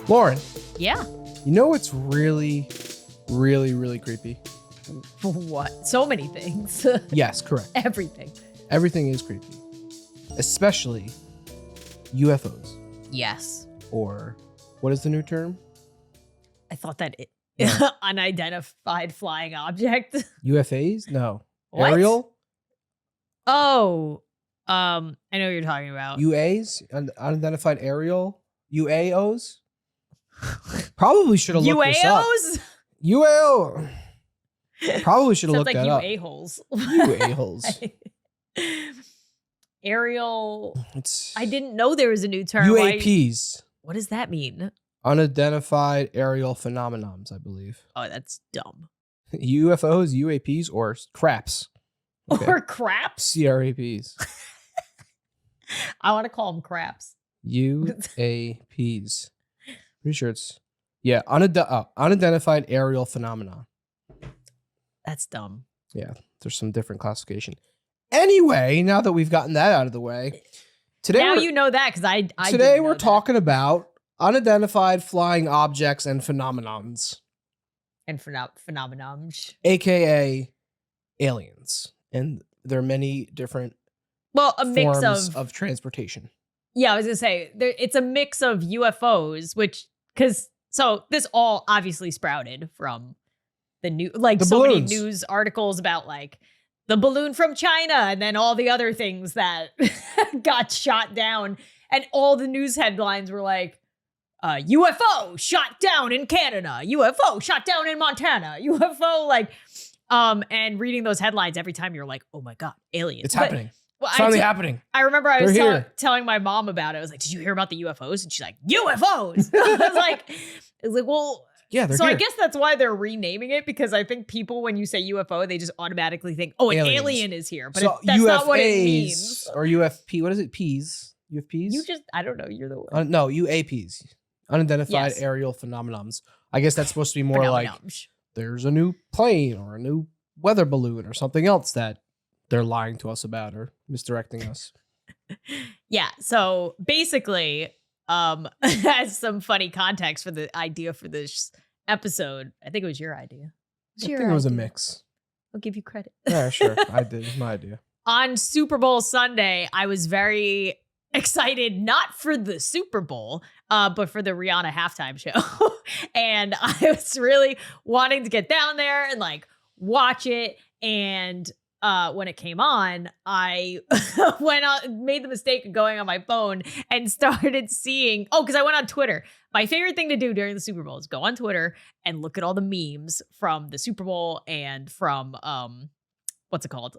Lauren. Yeah. You know what's really, really, really creepy? What? So many things. Yes, correct. Everything. Everything is creepy. Especially UFOs. Yes. Or what is the new term? I thought that No. unidentified flying object. UFAs? No. What? Aerial? Oh, I know what you're talking about. UAs? Unidentified aerial? UAOs? Probably should have looked this up. UAOs? UAO. Probably should have Sounds looked like that up. a-holes. UA-holes. Aerial. It's I didn't know there was a new term. UAPs. What does that mean? Unidentified aerial phenomenons, I believe. Oh, that's dumb. UFOs, UAPs, or craps. Okay. Or craps? CRAPs. I want to call them craps. UAPs. Pretty sure it's unidentified aerial phenomenon. That's dumb. Yeah, there's some different classification. Anyway, now that we've gotten that out of the way, today now you know that because I today didn't know we're that. talking about unidentified flying objects and phenomenons, And phenomenon. aka aliens, and there are many different Well, a mix forms of transportation. Yeah, I was gonna say it's a mix of UFOs, so this all obviously sprouted from the new, like The so balloons. many news articles about like the balloon from China and then all the other things that got shot down, and all the news headlines were like, UFO shot down in Canada, UFO shot down in Montana, UFO and reading those headlines every time you're like, oh my god, aliens! It's happening. Well, It's finally happening. I remember I was They're here. telling my mom about it. I was like, "Did you hear about the UFOs?" And she's like, "UFOs." I was like, "Well, Yeah, they're so here. I guess that's why they're renaming it, because I think people, when you say UFO, they just automatically think, oh, an Aliens. alien is here, but So that's not what it UFAs means. or UFP. What is it? Ps. UFPs. I don't know. You're the one. No, UAPs. Unidentified Yes. aerial phenomenons. I guess that's supposed to be more like there's a new plane or a new weather balloon or something else that they're lying to us about or misdirecting us. Yeah. So basically, as some funny context for the idea for this episode, I think it was your idea. I think it was a mix. I'll give you credit. Yeah, sure. I did. It was my idea. On Super Bowl Sunday, I was very excited, not for the Super Bowl, but for the Rihanna halftime show. And I was really wanting to get down there and like watch it. And when it came on, I made the mistake of going on my phone and started seeing, because I went on Twitter. My favorite thing to do during the Super Bowl is go on Twitter and look at all the memes from the Super Bowl and from, what's it called?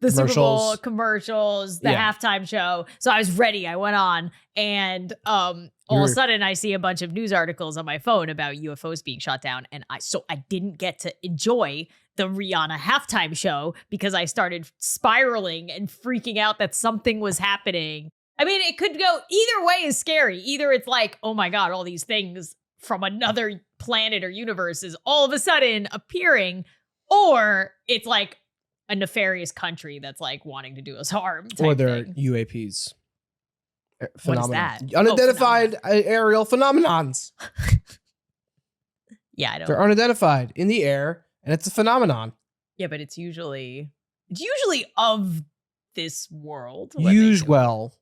The Super Bowl commercials, the halftime show. So I was ready. I went on, and all of a sudden I see a bunch of news articles on my phone about UFOs being shot down. And I didn't get to enjoy the Rihanna halftime show because I started spiraling and freaking out that something was happening. I mean, it could go either way is scary. Either it's like, oh my God, all these things from another planet or universe is all of a sudden appearing, or it's like a nefarious country that's like wanting to do us harm. Or they're thing. UAPs. What is that? Unidentified aerial phenomenons. Yeah, I don't. They're unidentified in the air, and it's a phenomenon. Yeah, but it's usually of this world. Well.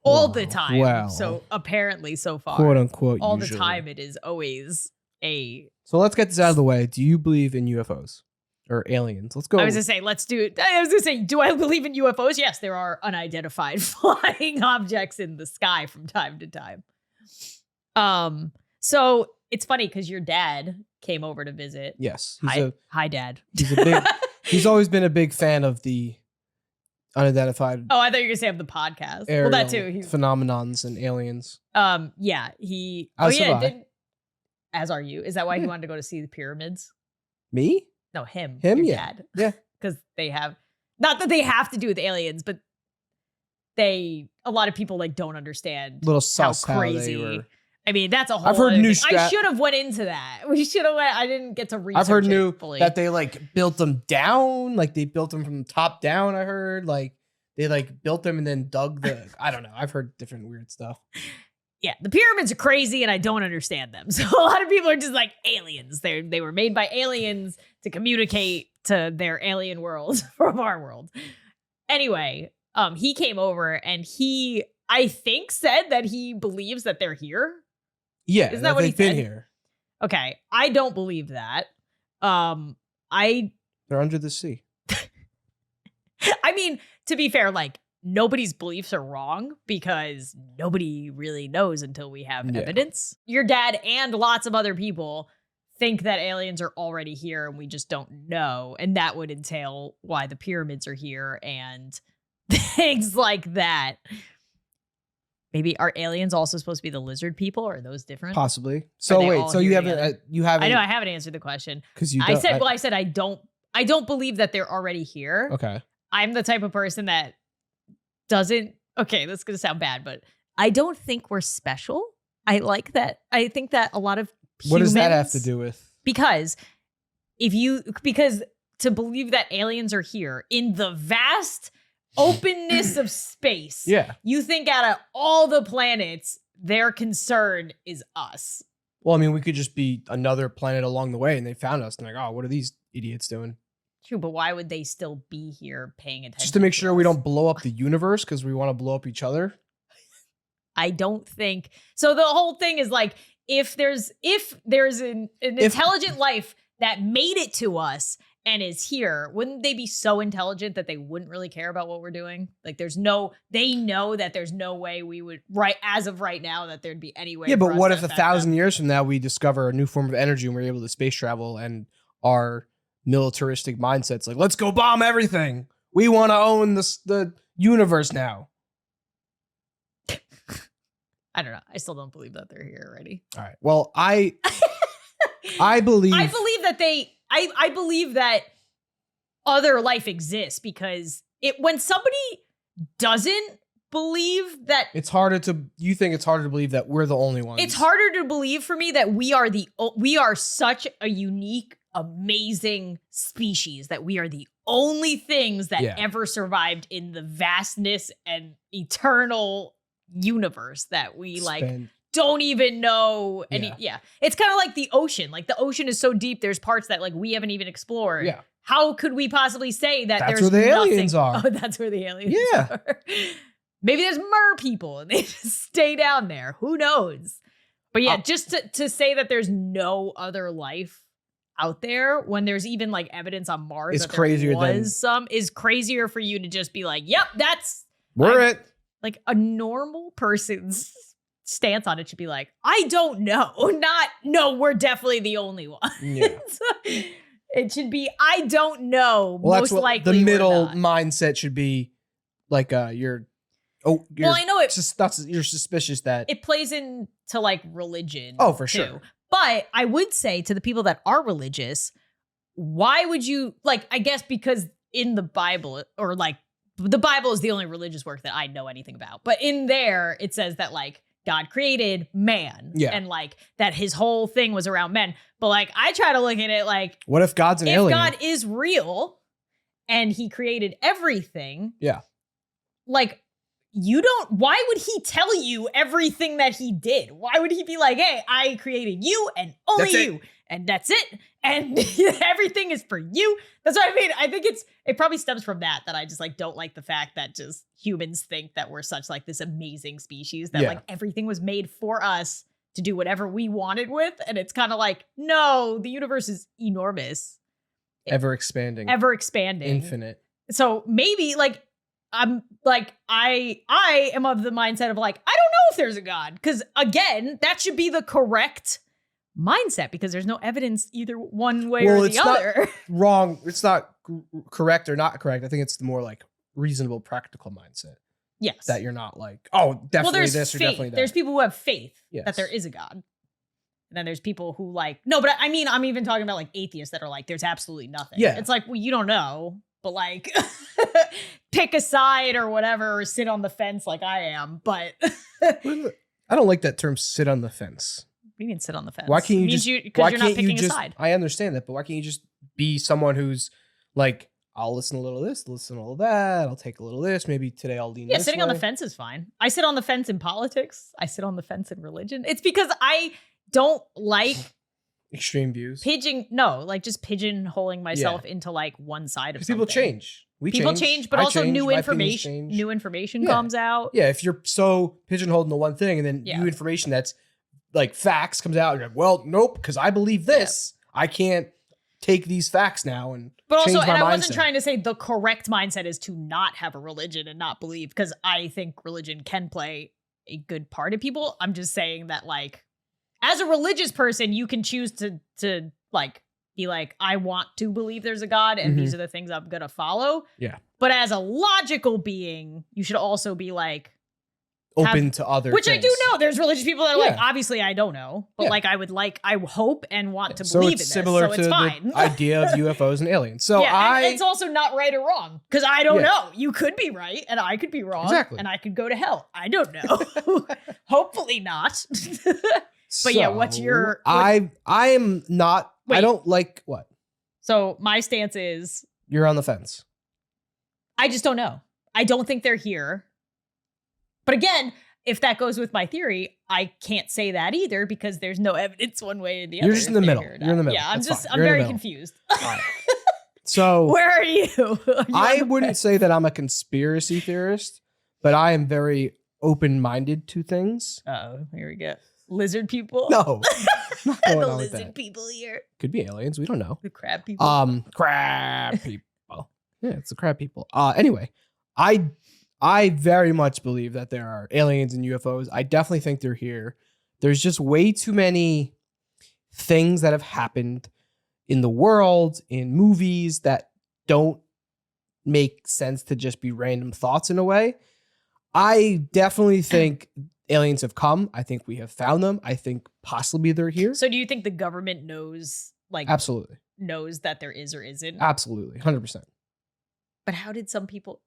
All the time. Well. So apparently so far. Quote unquote. All usually. the time it is always a. So let's get this out of the way. Do you believe in UFOs? Or aliens? Let's go. I was gonna say, do I believe in UFOs? Yes, there are unidentified flying objects in the sky from time to time. So it's funny because your dad came over to visit. Yes. Hi, Dad. He's always been a big fan of the unidentified. Oh, I thought you were gonna say of the podcast. Well, that too. Phenomenons and aliens. Yeah. He. As are you. Is that why he wanted to go to see the pyramids? Me? No, him. Him, your yeah. dad. Yeah. Because they have, not that they have to do with aliens, but a lot of people like don't understand Little sus how crazy. How they were. I mean, that's a whole. I've heard other new. thing. I should have went into that. We should have went. I didn't get to research. I've heard it fully. that they like built them down, like they built them from the top down. I heard like they like built them and then dug the. I don't know. I've heard different weird stuff. Yeah, the pyramids are crazy, and I don't understand them. So a lot of people are just like aliens. They were made by aliens to communicate to their alien world from our world. Anyway, he came over and he, I think, said that he believes that they're here. Yeah, isn't that what he they've been said? here? Okay, I don't believe that. They're under the sea. I mean, to be fair, like nobody's beliefs are wrong because nobody really knows until we have evidence. Your dad and lots of other people think that aliens are already here and we just don't know, and that would entail why the pyramids are here and things like that. Maybe are aliens also supposed to be the lizard people? Or are those different? Possibly. So wait, so you haven't. I know I haven't answered the question because you. I said I don't believe that they're already here. Okay. I'm the type of person that doesn't. Okay, this is gonna sound bad, but I don't think we're special. I like that. I think that a lot of humans, what does that have to do with? Because to believe that aliens are here in the vast openness of space. Yeah. You think out of all the planets, their concern is us. Well, I mean, we could just be another planet along the way and they found us and like, oh, what are these idiots doing? True, but why would they still be here paying attention? Just to make sure we don't blow up the universe because we want to blow up each other? I don't think. So the whole thing is like, if there's an intelligent life that made it to us and is here, wouldn't they be so intelligent that they wouldn't really care about what we're doing? Like they know that there's no way we would, as of right now, that there'd be any way. Yeah, but what if 1,000 years from now we discover a new form of energy and we're able to space travel and our militaristic mindset's like, let's go bomb everything. We want to own the universe now. I don't know. I still don't believe that they're here already. All right. Well, I believe I believe that other life exists because when somebody doesn't believe that, you think it's harder to believe that we're the only ones. It's harder to believe for me that we are such a unique, amazing species, that we are the only things that ever survived in the vastness and eternal universe that we don't even know any. It's kind of like the ocean. Like the ocean is so deep, there's parts that like we haven't even explored. How could we possibly say that that's there's where the nothing? Aliens are? Oh, that's where the aliens are. Maybe there's mer people and they just stay down there. Who knows? But yeah, just to say that there's no other life out there when there's even like evidence on Mars that there was some, is crazier for you to just be like, yep, we're it. Like a normal person's stance on it should be like, I don't know. No, we're definitely the only ones. Yeah. It should be, I don't know. Well, most likely the middle mindset should be like, you're I know it. You're suspicious that it plays into like religion. Oh, for too. sure. But I would say to the people that are religious, why would you I guess because in the Bible, or like the Bible is the only religious work that I know anything about. But in there, it says that like God created man and like that his whole thing was around men. But like I try to look at it like, what if God's an alien? If God is real and he created everything. Yeah. Like why would he tell you everything that he did? Why would he be like, hey, I created you and only you, and that's it. And everything is for you. That's what I mean. I think it probably stems from that I just like don't like the fact that just humans think that we're such like this amazing species that like everything was made for us to do whatever we wanted with. And it's kind of like, no, the universe is enormous. Ever expanding. Infinite. So maybe like, I'm like, I am of the mindset of like, I don't know if there's a God. Because again, that should be the correct mindset because there's no evidence either one way or the other. Not wrong. It's not correct or not correct. I think it's the more like reasonable, practical mindset. Yes. That you're not like, oh, definitely this or definitely that. There's people who have faith that there is a God. And then there's people who like, no, but I mean, I'm even talking about like atheists that are like, there's absolutely nothing. Yeah. It's like, well, you don't know, but like pick a side or whatever, or sit on the fence like I am. But I don't like that term, sit on the fence. you can sit on the fence. Why can't you Means just, because you're not picking a side. I understand that, but why can't you just be someone who's like, I'll listen a little of this, listen a little of that, I'll take a little of this, maybe today I'll lean Yeah, this sitting way. on the fence is fine. I sit on the fence in politics. I sit on the fence in religion. It's because I don't like Extreme views. just pigeonholing myself into like one side of Because something. people change. People change, but I also change, new my opinions information. change. New information Yeah. comes out. Yeah, if you're so pigeonholed into one thing and then Yeah. new information that's like facts comes out, and you're like, well, nope, because I believe this. I can't take these facts now and But also, change and my I wasn't mindset. trying to say the correct mindset is to not have a religion and not believe, because I think religion can play a good part of people. I'm just saying that, like, as a religious person, you can choose to like be like, I want to believe there's a God, and these are the things I'm gonna follow. Yeah. But as a logical being, you should also be like Open to other which things. I do know. There's religious people that are like, Yeah. obviously I don't know, but Yeah. like I hope and want to So believe it's in this. similar So to it's fine. the idea of UFOs and aliens. So yeah, and it's also not right or wrong, because I don't Yeah. know. You could be right and I could be wrong. Exactly. And I could go to hell. I don't know. Hopefully not. But yeah, what's your I am not Wait. I don't like what? So my stance is You're on the fence. I just don't know. I don't think they're here. But again, if that goes with my theory, I can't say that either, because there's no evidence one way or the other. You're just in if the they're middle. here or You're in the not. middle. Yeah, That's fine. I'm You're in the very middle. confused. Alright. So Where are you? Are you I on the wouldn't fence? say that I'm a conspiracy theorist, but I am very open-minded to things. Uh-oh, here we go. Lizard people? No. Not going The on with lizard that. people here. Could be aliens, we don't know. The crab people. Crab people. Yeah, it's the crab people. Anyway, I very much believe that there are aliens and UFOs. I definitely think they're here. There's just way too many things that have happened in the world, in movies, that don't make sense to just be random thoughts in a way. I definitely think aliens have come. I think we have found them. I think possibly they're here. So do you think the government knows, like, Absolutely. knows that there is or isn't? Absolutely. 100%. But how did some people,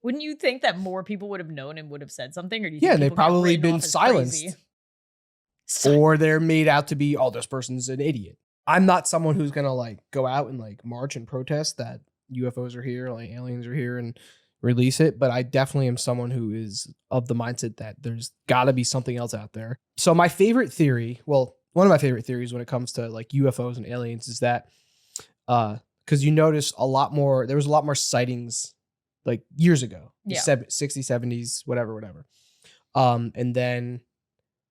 wouldn't you think that more people would have known and would have said something? Or do you Yeah, think they've people got probably written been off as silenced. crazy? Or they're made out to be, oh, this person's an idiot. I'm not someone who's gonna like go out and like march and protest that UFOs are here, like aliens are here, and release it. But I definitely am someone who is of the mindset that there's got to be something else out there. So my favorite theory, well, one of my favorite theories when it comes to like UFOs and aliens is that, because you notice there was a lot more sightings like years ago, Yeah. 60s, 70s, whatever. And then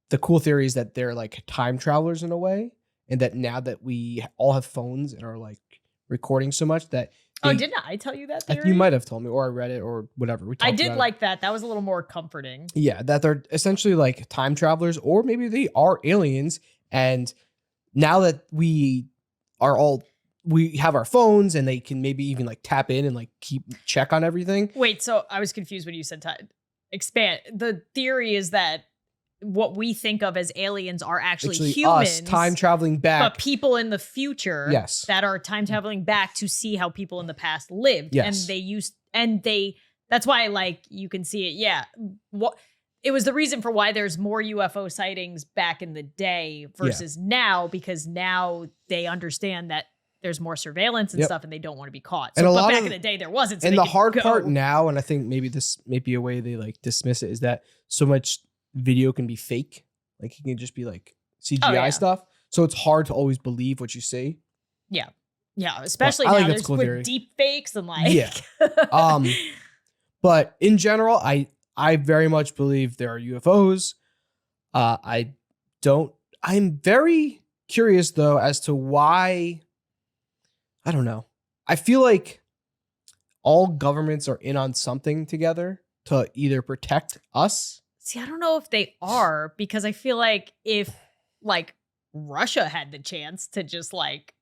the cool theory is that they're like time travelers in a way. And that now that we all have phones and are like recording so much that Didn't I tell you that theory? you might have told me, or I read it, or whatever. We I talked did about like that. That was a little more comforting. it. Yeah, that they're essentially like time travelers, or maybe they are aliens. And now that we have our phones, and they can maybe even like tap in and like keep check on everything. Wait, so I was confused when you said expand. The theory is that what we think of as aliens are actually humans, us time traveling back, but people in the future, Yes. that are time traveling back to see how people in the past lived. Yes. And that's why, like, you can see it. Yeah. It was the reason for why there's more UFO sightings back in the day versus now, because now they understand that there's more surveillance and Yep. stuff, and they don't want to be caught. And So, a but lot back of- in the day, there wasn't. So And they the could hard go. part now, and I think maybe this may be a way they like dismiss it, is that so much video can be fake. Like it can just be like CGI yeah. stuff. So it's hard to always believe what you see. Yeah, especially I now think that's there's a cool with theory. deep fakes and like Yeah. But in general, I very much believe there are UFOs. I'm very curious though as to why. I don't know. I feel like all governments are in on something together to either protect us. See, I don't know if they are, because I feel like if like Russia had the chance to just like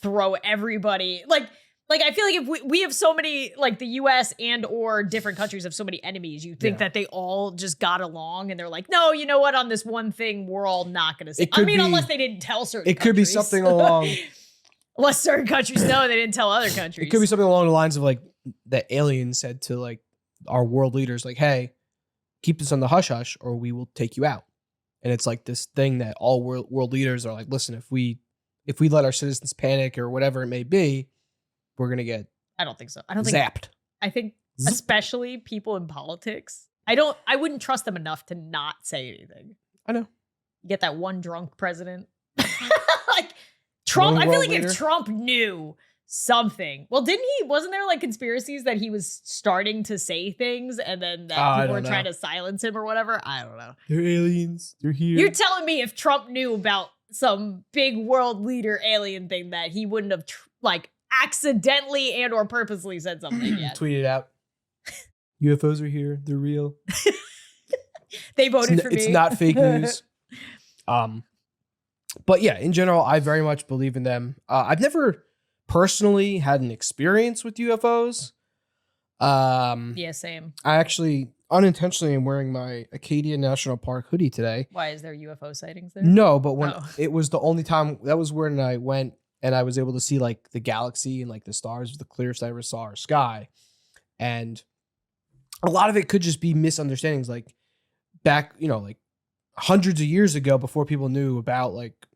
throw everybody, like Like, I feel like if we have so many, like the US and or different countries have so many enemies, you think that they all just got along and they're like, no, you know what? On this one thing, we're all not going to say. Unless they didn't tell certain countries. It could be something along. Unless certain countries know they didn't tell other countries. It could be something along the lines of like that aliens said to like our world leaders, like, hey, keep this on the hush hush or we will take you out. And it's like this thing that all world leaders are like, listen, if we let our citizens panic or whatever it may be, we're going to get I don't think so. I don't think zapped. I think especially people in politics. I wouldn't trust them enough to not say anything. I know. You get that one drunk president. Like Trump, I feel like if Trump knew something. Well, wasn't there like conspiracies that he was starting to say things and then that people were trying to silence him or whatever? I don't know. They're aliens. They're here. You're telling me if Trump knew about some big world leader alien thing that he wouldn't have accidentally and or purposely said something yet. Tweet it out. UFOs are here. They're real. They voted for me. It's not fake news. But yeah, in general, I very much believe in them. I've never personally had an experience with UFOs. Yeah, same. I actually unintentionally am wearing my Acadia National Park hoodie today. Why, is there UFO sightings there? No, but when it was the only time, that was when I went and I was able to see like the galaxy and like the stars, the clearest I ever saw our sky. And a lot of it could just be misunderstandings. Like back, like hundreds of years ago, before people knew about like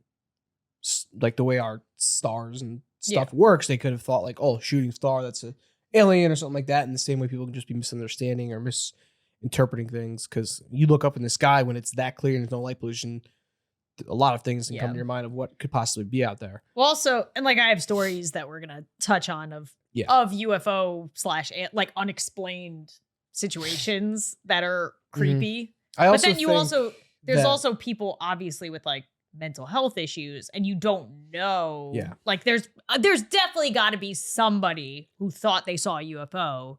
the way our stars and stuff works, they could have thought like, oh, shooting star, that's an alien or something like that. In the same way, people can just be misunderstanding or misinterpreting things because you look up in the sky when it's that clear and there's no light pollution. A lot of things can come to your mind of what could possibly be out there. Well, also, and like I have stories that we're gonna touch on of UFO / like unexplained situations that are creepy. But then there's also people obviously with like mental health issues, and you don't know. Yeah, like there's definitely got to be somebody who thought they saw a UFO,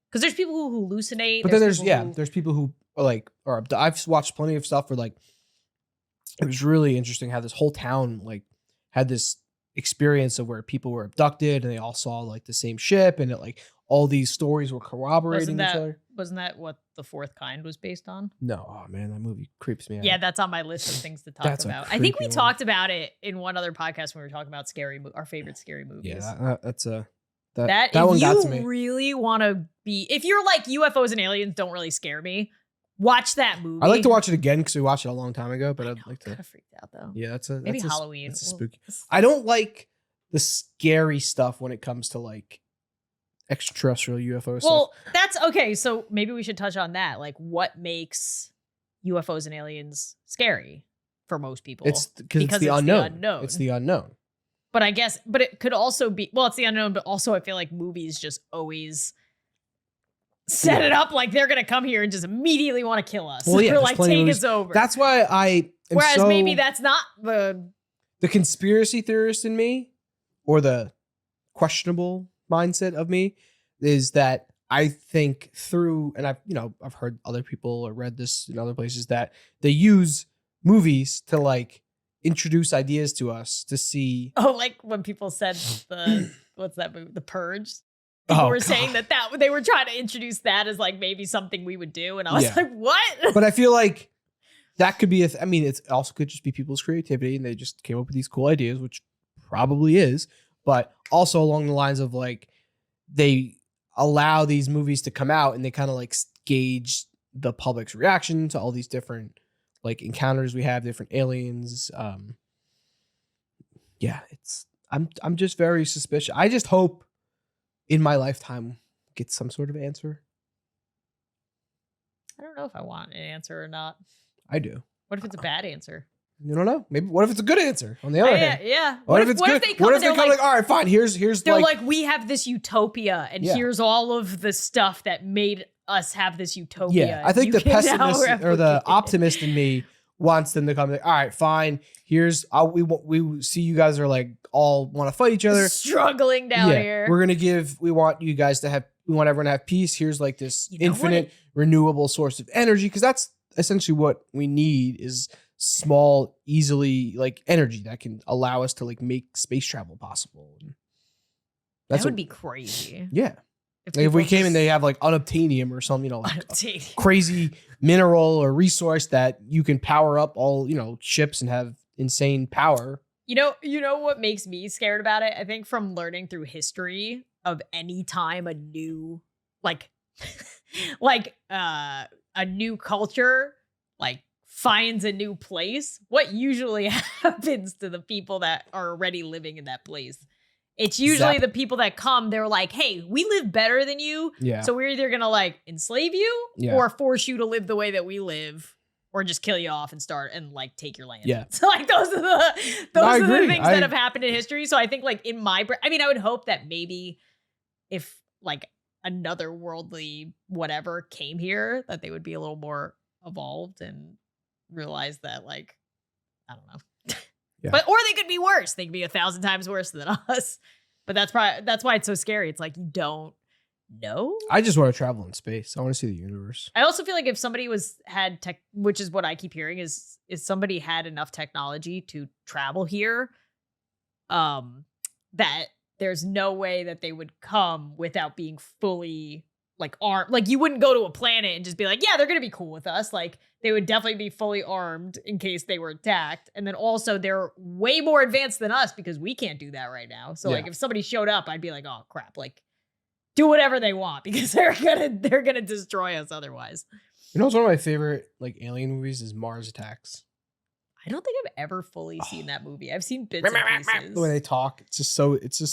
because there's people who hallucinate. But then there's people who are like, or I've watched plenty of stuff where like. It was really interesting how this whole town like had this experience of where people were abducted and they all saw like the same ship, and it like all these stories were corroborating each other. Wasn't that what The Fourth Kind was based on? No, oh man, that movie creeps me out. Yeah, that's on my list of things to talk about. I think we talked about it in one other podcast when we were talking about our favorite scary movies. Yeah, that one got to me. Really want to be, if you're like UFOs and aliens don't really scare me, watch that movie. I like to watch it again because we watched it a long time ago, but I'd like to. Kind of freaked out though. Yeah, maybe Halloween. That's spooky. I don't like the scary stuff when it comes to like extraterrestrial UFO stuff. Well, that's okay. So maybe we should touch on that. Like, what makes UFOs and aliens scary for most people? It's because it's the unknown. It's the unknown. But it could also be. Well, it's the unknown, but also I feel like movies just always set it up like they're gonna come here and just immediately want to kill us. Well, yeah, or like take us over. That's why I am Whereas maybe that's not the conspiracy theorist in me, or the questionable mindset of me, is that I think through, and I've heard other people or read this in other places, that they use movies to like introduce ideas to us to see. Oh, like when people said what's that movie, The Purge? People were saying that they were trying to introduce that as like maybe something we would do. And I was like, what? But I feel like that could be, it also could just be people's creativity and they just came up with these cool ideas, which probably is, but also along the lines of like, they allow these movies to come out and they kind of like gauge the public's reaction to all these different like encounters we have, different aliens. I'm just very suspicious. I just hope in my lifetime get some sort of answer. I don't know if I want an answer or not. I do. What if it's a bad answer? You don't know. Maybe what if it's a good answer? On the other hand, yeah. What if it's good? What if they come like, all right, fine. Here's. They're like, we have this utopia, and here's all of the stuff that made us have this utopia. Yeah, I think the pessimist or the optimist in me wants them to come like, all right, fine. Here's we see you guys are like all want to fight each other, struggling down here. We want you guys to have. We want everyone to have peace. Here's like this infinite renewable source of energy, because that's essentially what we need is small, easily like energy that can allow us to like make space travel possible. That's That would be crazy. Yeah. Like if people we came just- and they have like unobtainium or something, like a Unobtainium. crazy mineral or resource that you can power up all, ships and have insane power. You know what makes me scared about it? I think from learning through history of any time a new like a new culture like finds a new place, what usually happens to the people that are already living in that place? It's usually the people that come, they're like, hey, we live better than you. Yeah. So we're either going to like enslave you or force you to live the way that we live or just kill you off and start and like take your land. Yeah. So like those are the things that have happened in history. So I think like I would hope that maybe if like another worldly whatever came here, that they would be a little more evolved and realize that like, I don't know. Yeah. But or they could be worse. They could be 1,000 times worse than us. But that's why it's so scary. It's like you don't know. I just want to travel in space. I want to see the universe. I also feel like if somebody had tech, which is what I keep hearing, is somebody had enough technology to travel here, that there's no way that they would come without being fully like armed. Like you wouldn't go to a planet and just be like, yeah, they're gonna be cool with us. Like they would definitely be fully armed in case they were attacked. And then also they're way more advanced than us because we can't do that right now. So like if somebody showed up, I'd be like, oh crap, like do whatever they want because they're gonna destroy us otherwise. You know what's one of my favorite like alien movies is Mars Attacks. I don't think I've ever fully seen that movie. I've seen bits and pieces. The way they talk, it's just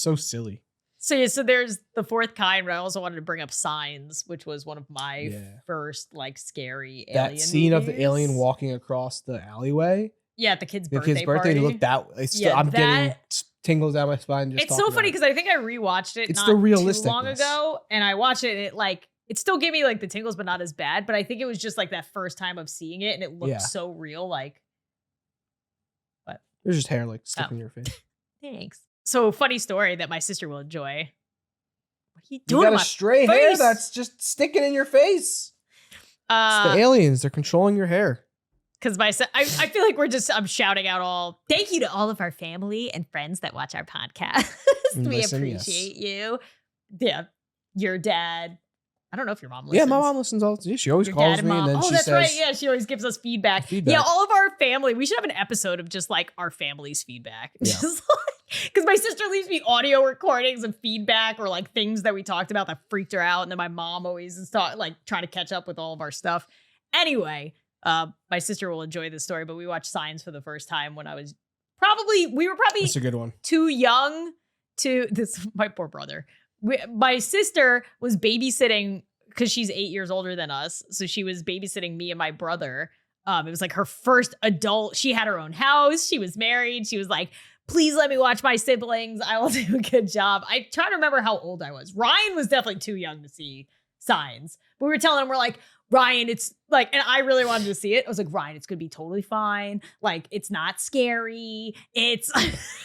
so silly. So there's The Fourth Kind, but I also wanted to bring up Signs, which was one of my first like scary alien That scene of the movies. alien walking across the alleyway. Yeah, at the kid's The birthday kid's birthday. party. Look I'm getting tingles down my spine. Just it's so funny because I think I rewatched it It's not the too realisticness. long ago, and I watched it and it still gave me like the tingles, but not as bad. But I think it was just like that first time of seeing it, and it looked so real. Like, what? There's just hair like sticking in your face. Thanks. So funny story that my sister will enjoy. What are you You doing? got to a my stray hair face? that's just sticking in your face. It's the aliens. They're controlling your hair. Because I feel like I'm shouting out all thank you to all of our family and friends that watch our podcast. We appreciate you. Yeah, your dad. I don't know if your mom listens. Yeah, my mom listens all the time. She always Your calls dad and me mom. and then she that's says, right. Yeah, she always gives us feedback. Feedback. Yeah, all of our family. We should have an episode of just like our family's feedback. Yeah. Just because my sister leaves me audio recordings and feedback or like things that we talked about that freaked her out, and then my mom always is trying to catch up with all of our stuff. Anyway, my sister will enjoy this story, but we watched Signs for the first time when we were probably that's a good one. too young to this. My poor brother. My sister was babysitting because she's 8 years older than us. So she was babysitting me and my brother. It was like her first adult. She had her own house. She was married. She was like, please let me watch my siblings. I will do a good job. I try to remember how old I was. Ryan was definitely too young to see Signs. But we were telling him, we're like, Ryan, it's like, and I really wanted to see it. I was like, Ryan, it's going to be totally fine. Like, it's not scary. It's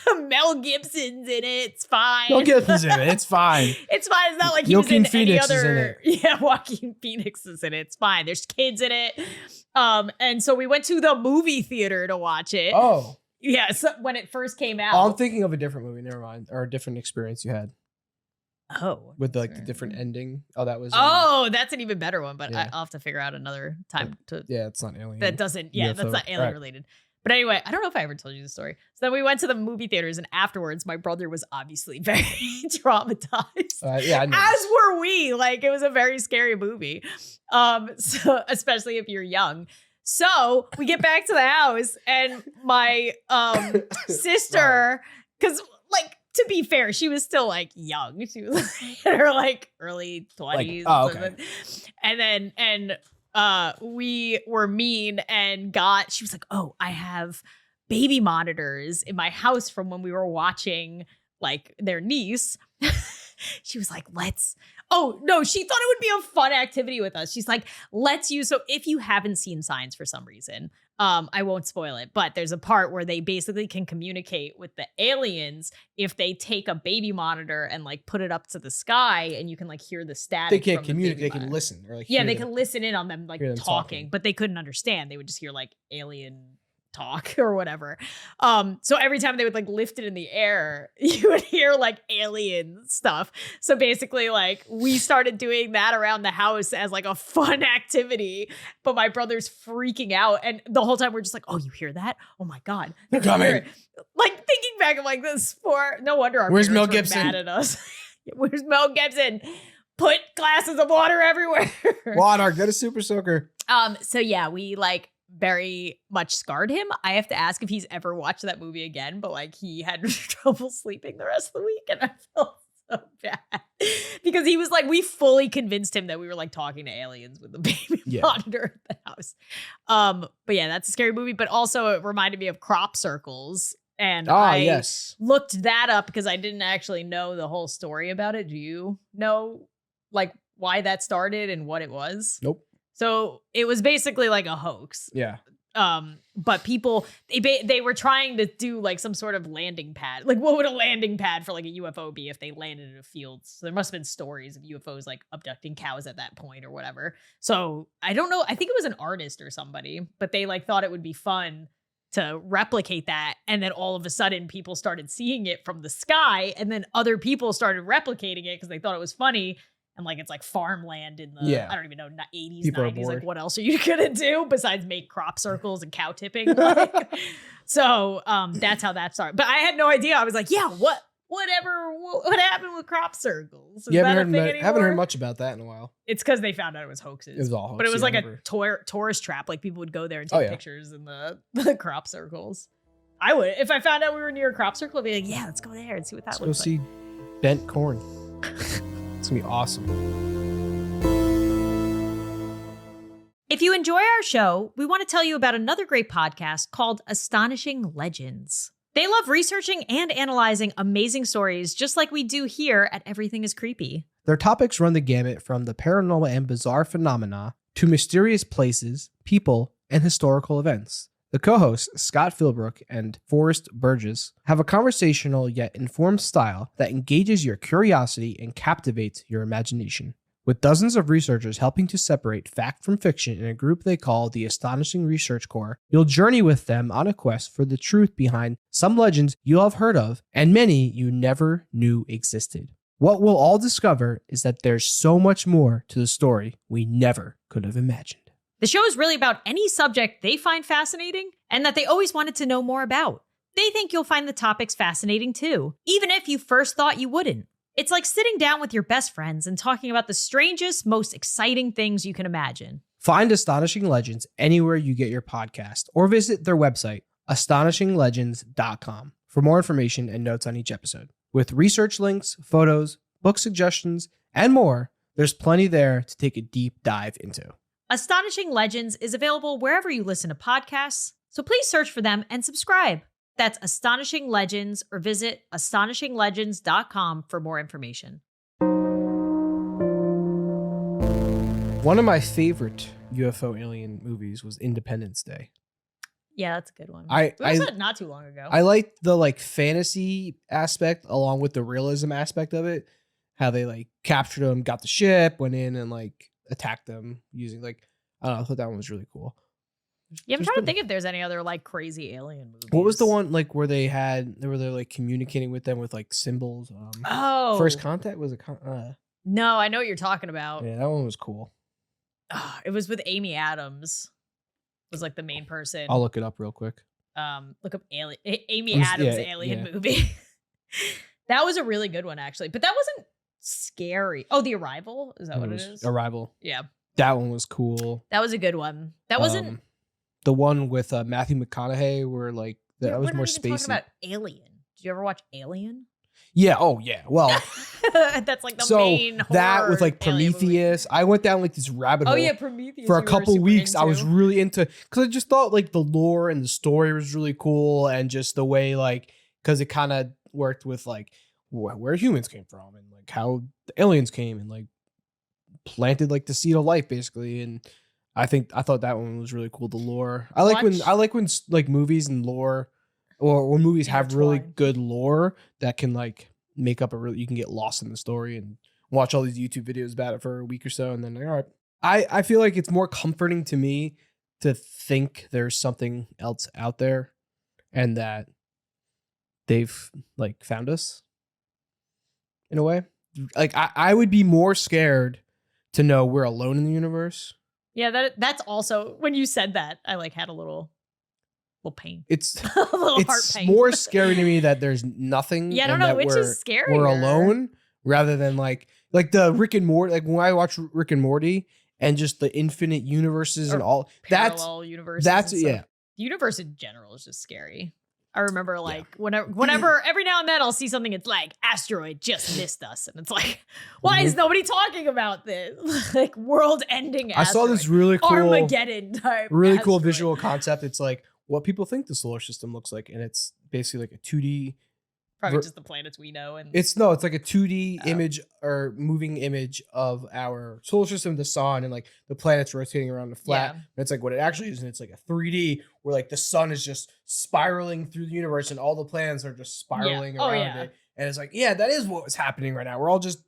Mel Gibson's in it. It's fine. Mel Gibson's in it. It's fine. It's fine. It's not like he Joaquin was in any Phoenix is other. in it. Yeah, Joaquin Phoenix is in it. It's fine. There's kids in it. And so we went to the movie theater to watch it. Oh. Yeah, so when it first came out. Oh, I'm thinking of a different movie. Never mind. Or a different experience you had. Oh. With the different ending. Oh, that was. Oh, that's an even better one, but Yeah. I'll have to figure out another time to. Yeah, it's not alien. That doesn't. Yeah, that's UFO. not alien Right. related. But anyway, I don't know if I ever told you the story. So then we went to the movie theaters, and afterwards, my brother was obviously very traumatized. Yeah, I know. As were we. Like, it was a very scary movie. So especially if you're young. So we get back to the house, and my sister, because like, to be fair, she was still like young. She was in her like early 20s. Okay. And we were mean and she was like, oh, I have baby monitors in my house from when we were watching like their niece. She was like, oh no, she thought it would be a fun activity with us. She's like, so if you haven't seen Signs for some reason, I won't spoil it, but there's a part where they basically can communicate with the aliens if they take a baby monitor and like put it up to the sky, and you can like hear the static. They can't from communicate. the They baby can monitor. listen. Or like Yeah, hear they them. can listen in on them like hear them talking, talking. but they couldn't understand. They would just hear like alien talk or whatever. So every time they would like lift it in the air, you would hear like alien stuff. So basically like we started doing that around the house as like a fun activity, but my brother's freaking out. And the whole time we're just like, oh, you hear that? Oh my God. They're coming. Like thinking back, I'm like, this for no wonder our Where's parents Mel were Gibson? mad at us. Where's Mel Gibson? Put glasses of water everywhere. Water, get a super soaker. So yeah, we like very much scarred him. I have to ask if he's ever watched that movie again, but like he had trouble sleeping the rest of the week, and I felt so bad because he was like, we fully convinced him that we were like talking to aliens with the baby monitor at the house. But yeah, that's a scary movie. But also it reminded me of crop circles. And I looked that up because I didn't actually know the whole story about it. Do you know like why that started and what it was? Nope. So it was basically like a hoax. Yeah. But people, they were trying to do like some sort of landing pad. Like what would a landing pad for like a UFO be if they landed in a field? So there must have been stories of UFOs like abducting cows at that point or whatever. So I don't know. I think it was an artist or somebody, but they like thought it would be fun to replicate that. And then all of a sudden people started seeing it from the sky, and then other people started replicating it because they thought it was funny. And like, it's like farmland in the, I don't even know, 80s, people 90s. Like, what else are you going to do besides make crop circles and cow tipping? Like, so that's how that started. But I had no idea. I was like, yeah, what happened with crop circles? Is haven't heard much about that in a while. It's because they found out it was hoaxes. It was all hoaxes. But it was like a tourist trap. Like people would go there and take pictures in the crop circles. I would. If I found out we were near a crop circle, I'd be like, yeah, let's go there and see what that looks like. Let's go see bent corn. It's gonna be awesome. If you enjoy our show, we want to tell you about another great podcast called Astonishing Legends. They love researching and analyzing amazing stories just like we do here at Everything is Creepy. Their topics run the gamut from the paranormal and bizarre phenomena to mysterious places, people, and historical events. The co-hosts, Scott Philbrook and Forrest Burgess, have a conversational yet informed style that engages your curiosity and captivates your imagination. With dozens of researchers helping to separate fact from fiction in a group they call the Astonishing Research Corps, you'll journey with them on a quest for the truth behind some legends you'll have heard of and many you never knew existed. What we'll all discover is that there's so much more to the story we never could have imagined. The show is really about any subject they find fascinating and that they always wanted to know more about. They think you'll find the topics fascinating too, even if you first thought you wouldn't. It's like sitting down with your best friends and talking about the strangest, most exciting things you can imagine. Find Astonishing Legends anywhere you get your podcast or visit their website, astonishinglegends.com, for more information and notes on each episode. With research links, photos, book suggestions, and more, there's plenty there to take a deep dive into. Astonishing Legends is available wherever you listen to podcasts, so please search for them and subscribe. That's Astonishing Legends, or visit astonishinglegends.com for more information. One of my favorite UFO alien movies was Independence Day. Yeah, that's a good one. I saw it not too long ago. I liked the like fantasy aspect along with the realism aspect of it. How they like captured them, got the ship, went in and like attacked them using like, I don't know, I thought that one was really cool. Yeah, I'm trying to think if there's any other like crazy alien movies. What was the one like where they were like communicating with them with like symbols? First Contact was No, I know what you're talking about. Yeah, that one was cool. It was with Amy Adams. Was like the main person. I'll look it up real quick. Look up Amy Adams alien movie. That was a really good one actually, but that wasn't scary. Oh, The Arrival? Is that what it is? Arrival. Yeah. That one was cool. That was a good one. That wasn't the one with Matthew McConaughey where like that was more spacey. Talking about Alien. Did you ever watch Alien? Yeah. Oh yeah. Well, that's like the main horror that with like Prometheus. I went down like this rabbit hole. Oh yeah, Prometheus. For a couple weeks, I was really into because I just thought like the lore and the story was really cool, and just the way like because it kind of worked with like where humans came from and like how the aliens came and like planted like the seed of life basically. And I thought that one was really cool. The lore. I like when like movies and lore. Or when movies have really good lore that can like make up you can get lost in the story and watch all these YouTube videos about it for a week or so. And then, all right, I feel like it's more comforting to me to think there's something else out there and that they've like found us in a way. Like I would be more scared to know we're alone in the universe. Yeah, that's also, when you said that, I like had a little pain. It's a little heart it's pain. more scary to me that there's nothing. Yeah, I don't and know that which we're, is scarier. We're alone rather than like the Rick and Morty. Like when I watch Rick and Morty and just the infinite universes and all parallel universes. That's yeah. The universe in general is just scary. I remember like whenever every now and then I'll see something. It's like asteroid just missed us, and it's like, why is nobody talking about this? Like world-ending. I saw this really cool Armageddon type. Really cool visual concept. It's like what people think the solar system looks like, and it's basically like a 2D. Probably just the planets we know, and it's like a 2D image or moving image of our solar system, the sun, and like the planets rotating around the flat. And it's like what it actually is, and it's like a 3D where like the sun is just spiraling through the universe, and all the planets are just spiraling around it. And it's like, that is what was happening right now. We're all just,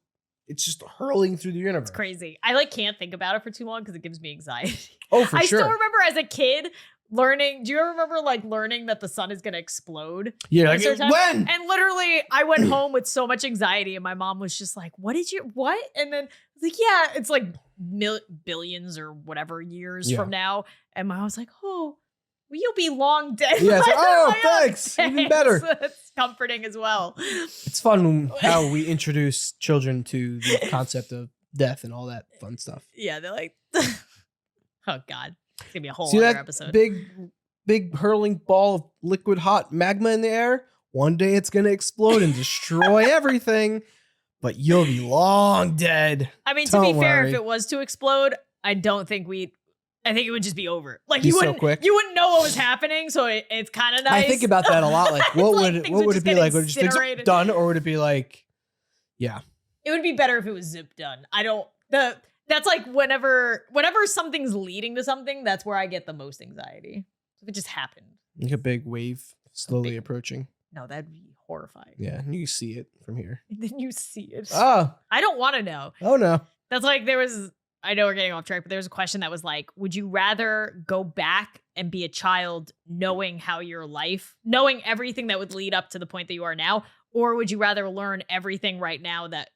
it's just hurling through the universe. It's crazy. I like can't think about it for too long because it gives me anxiety. Oh, for sure. I still remember as a kid learning. Do you remember like learning that the sun is going to explode? Yeah. Like, when? And literally I went home with so much anxiety and my mom was just like, what? And then I was like, yeah, it's like billions or whatever years from now. And my mom was like, oh, well, you'll be long dead. Yeah. Like, oh, thanks. Even better. It's comforting as well. It's fun how we introduce children to the concept of death and all that fun stuff. Yeah. They're like, oh God. It's gonna be a whole other episode. Big hurling ball of liquid hot magma in the air. One day it's gonna explode and destroy everything, but you'll be long dead. I mean, to be fair, if it was to explode, I think it would just be over. Like you wouldn't know what was happening, so it's kind of nice. I think about that a lot. Like, what would it be like? Would it just think done, or would it be like, yeah? It would be better if it was zip done. That's like whenever something's leading to something, that's where I get the most anxiety. If it just happened. Like a big wave slowly approaching. No, that'd be horrifying. Yeah, you see it from here. And then you see it. Oh. I don't want to know. Oh, no. That's like I know we're getting off track, but there was a question that was like, would you rather go back and be a child knowing everything that would lead up to the point that you are now? Or would you rather learn everything right now that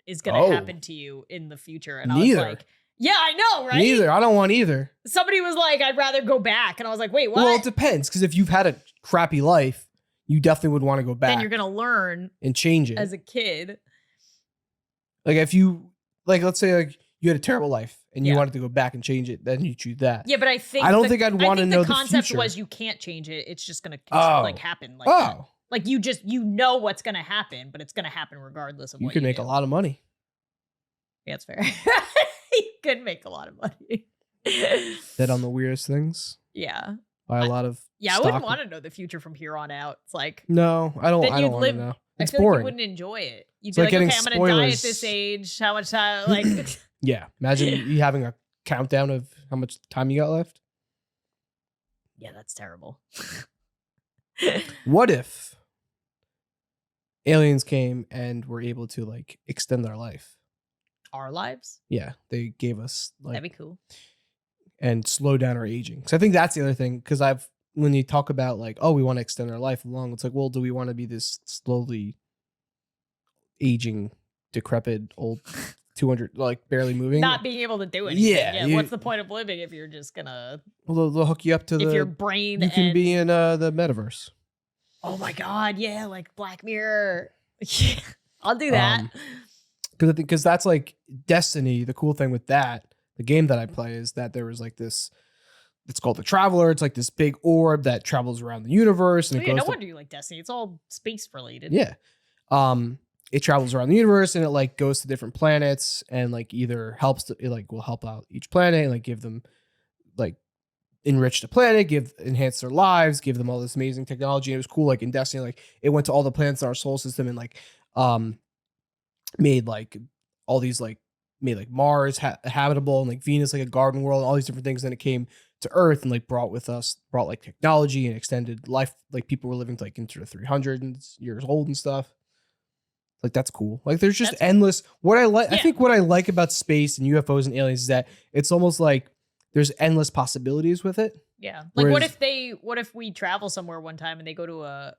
is going to happen to you in the future? And neither. I was like, yeah, I know, right? Neither. I don't want either. Somebody was like, I'd rather go back. And I was like, wait, what? Well, it depends. Because if you've had a crappy life, you definitely would want to go back. Then you're going to learn. And change it. As a kid. Like if you, let's say like you had a terrible life and you wanted to go back and change it, then you choose that. Yeah, but I don't think I'd want to know the future. The concept was you can't change it. It's just going to happen like that. Like you know what's going to happen, but it's going to happen regardless of what you could make a lot of money. Yeah, it's fair. You could make a lot of money. Bet on the weirdest things. Yeah. Buy a lot of I wouldn't want to know the future from here on out. It's like no, I don't want to know. It's boring. Like you wouldn't enjoy it. You'd be like, okay, I'm gonna die at this age. How much time? Like yeah. Imagine you having a countdown of how much time you got left. Yeah, that's terrible. What if aliens came and were able to like extend our life? Our lives? Yeah, they gave us like that'd be cool. And slow down our aging. Because I think that's the other thing. Because when you talk about like, oh, we want to extend our life along, it's like, well, do we want to be this slowly aging, decrepit, old 200, like barely moving? Not being able to do anything. Yeah. What's the point of living if you're just gonna? Well, they'll hook you up to your brain. You can be in the metaverse. Oh my God! Yeah, like Black Mirror. Yeah, I'll do that. Because that's like Destiny. The cool thing with that. The game that I play is that there was like this, it's called the Traveler. It's like this big orb that travels around the universe. And no wonder you like Destiny. It's all space related. Yeah. It travels around the universe and it like goes to different planets and like either it like will help out each planet and like give them like enrich the planet, enhance their lives, give them all this amazing technology. And it was cool. Like in Destiny, like it went to all the planets in our solar system and like, made like all these like, made like Mars habitable and like Venus like a garden world and all these different things. Then it came to Earth and like brought like technology and extended life. Like people were living like into the 300 years old and stuff. Like that's cool. Like there's just endless. What I like, I think what I like about space and UFOs and aliens is that it's almost like there's endless possibilities with it. Yeah. Like Whereas- what if we travel somewhere one time and they go to a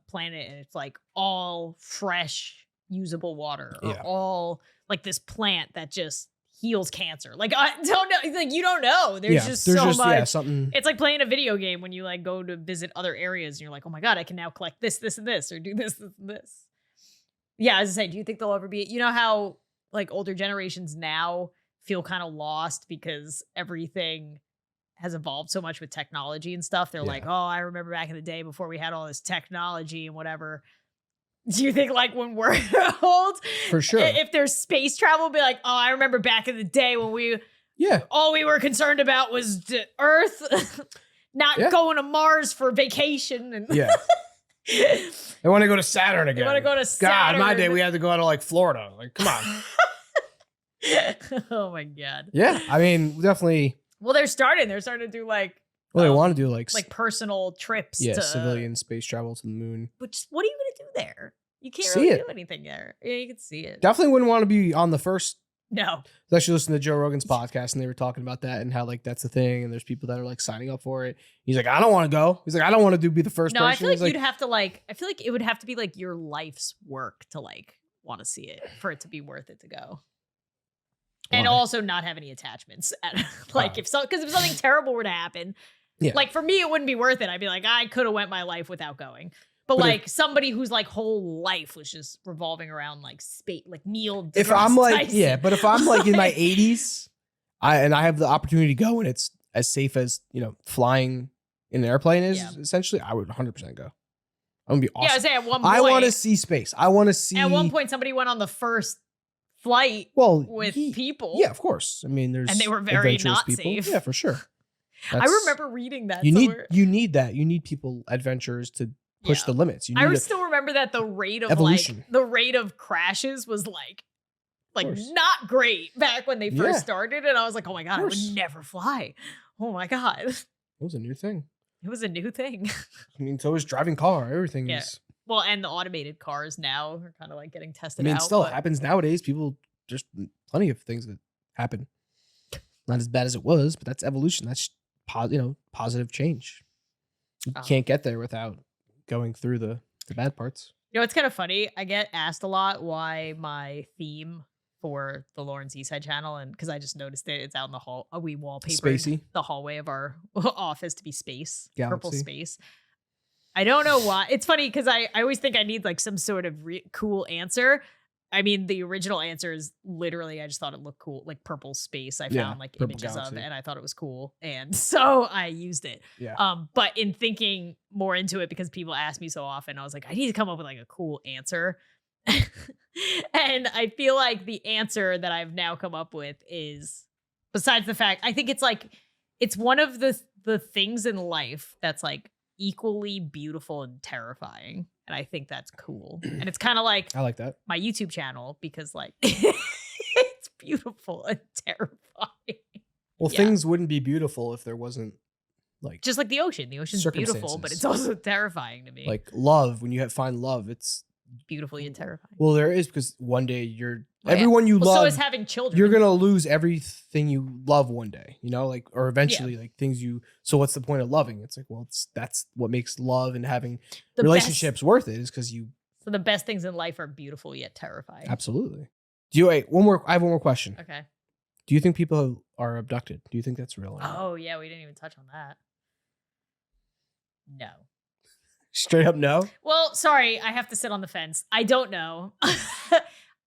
planet and it's like all fresh, usable water or Yeah. all like this plant that just heals cancer. Like I don't know. Like you don't know. There's just so much. Yeah, something. It's like playing a video game when you like go to visit other areas and you're like, oh my God, I can now collect this, this, and this, or do this, this, and this. Yeah, as I say, do you think there'll ever be, you know how like older generations now feel kind of lost because everything has evolved so much with technology and stuff. They're like, oh, I remember back in the day before we had all this technology and whatever. Do you think like when we're old, For sure. if there's space travel, be like, oh, I remember back in the day when all we were concerned about was the Earth, not going to Mars for vacation. And Yeah. I want to go to Saturn again. want to go to God, Saturn. my day we had to go to like Florida. Like, come on. Oh my God. Yeah, I mean, definitely. Well, they're starting to do like, Well, they want to do like personal trips to civilian space travel to the moon. Which, what are you going to do there? You can't See really it. do anything there. Yeah, you can see it. Definitely wouldn't want to be on the first. No. I was actually listening to Joe Rogan's podcast and they were talking about that and how like that's the thing and there's people that are like signing up for it. He's like, I don't want to go. He's like, I don't want to be the first No, person. I feel like He's you'd have to like, I feel like it would have to be like your life's work to like want to see it for it to be worth it to go. And Why? also not have any attachments. Like because if something terrible were to happen, like for me, it wouldn't be worth it. I'd be like, I could have went my life without going. But like somebody whose like whole life was just revolving around like space, like Neil deGrasse if I'm like, Tyson. but if I'm like in my 80s, I have the opportunity to go and it's as safe as, flying in an airplane is essentially, I would 100% go. I'm gonna be awesome. Yeah, I say at one point. I want to see space. I want to see. At one point, somebody went on the first flight with people. Yeah, of course. I mean, there's and they were very adventurous not people. safe. Yeah, for sure. I remember reading that. You somewhere. need that. You need people, adventurers to push the limits. You need I still remember that the rate of evolution. the rate of crashes was like not great back when they first started, and I was like, oh my God, I would never fly. Oh my God, it was a new thing. It was a new thing. I mean, so is driving car. Everything is. Well, and the automated cars now are kind of like getting tested. I mean, out, it still happens nowadays. There's plenty of things that happen. Not as bad as it was, but that's evolution. That's positive change. You can't get there without going through the bad parts. It's kind of funny. I get asked a lot why my theme for the Lawrence Eastside channel, and because I just noticed it's out in the hall. We wallpapered the hallway of our office to be space, purple space. I don't know why. It's funny because I always think I need like some sort of cool answer. I mean, the original answer is literally, I just thought it looked cool, like purple space. I found like images of, and I thought it was cool, and so I used it. Yeah. But in thinking more into it, because people ask me so often, I was like, I need to come up with like a cool answer. And I feel like the answer that I've now come up with is, besides the fact, I think it's like it's one of the things in life that's like equally beautiful and terrifying. And I think that's cool. And it's kind of like I like that. My YouTube channel, because like it's beautiful and terrifying. Well, things wouldn't be beautiful if there wasn't like just like the ocean. The ocean's beautiful, but it's also terrifying to me. Like love, when you find love, it's beautiful yet terrifying. Well, there is, because one day everyone you love. So is having children. You're gonna lose everything you love one day, or eventually, like things you. So what's the point of loving? It's like, well, that's what makes love and having relationships worth it, is because you. So the best things in life are beautiful yet terrifying. Absolutely. I have one more question. Okay. Do you think people are abducted? Do you think that's real? Oh yeah, we didn't even touch on that. No. Straight up no? Well, sorry, I have to sit on the fence. I don't know.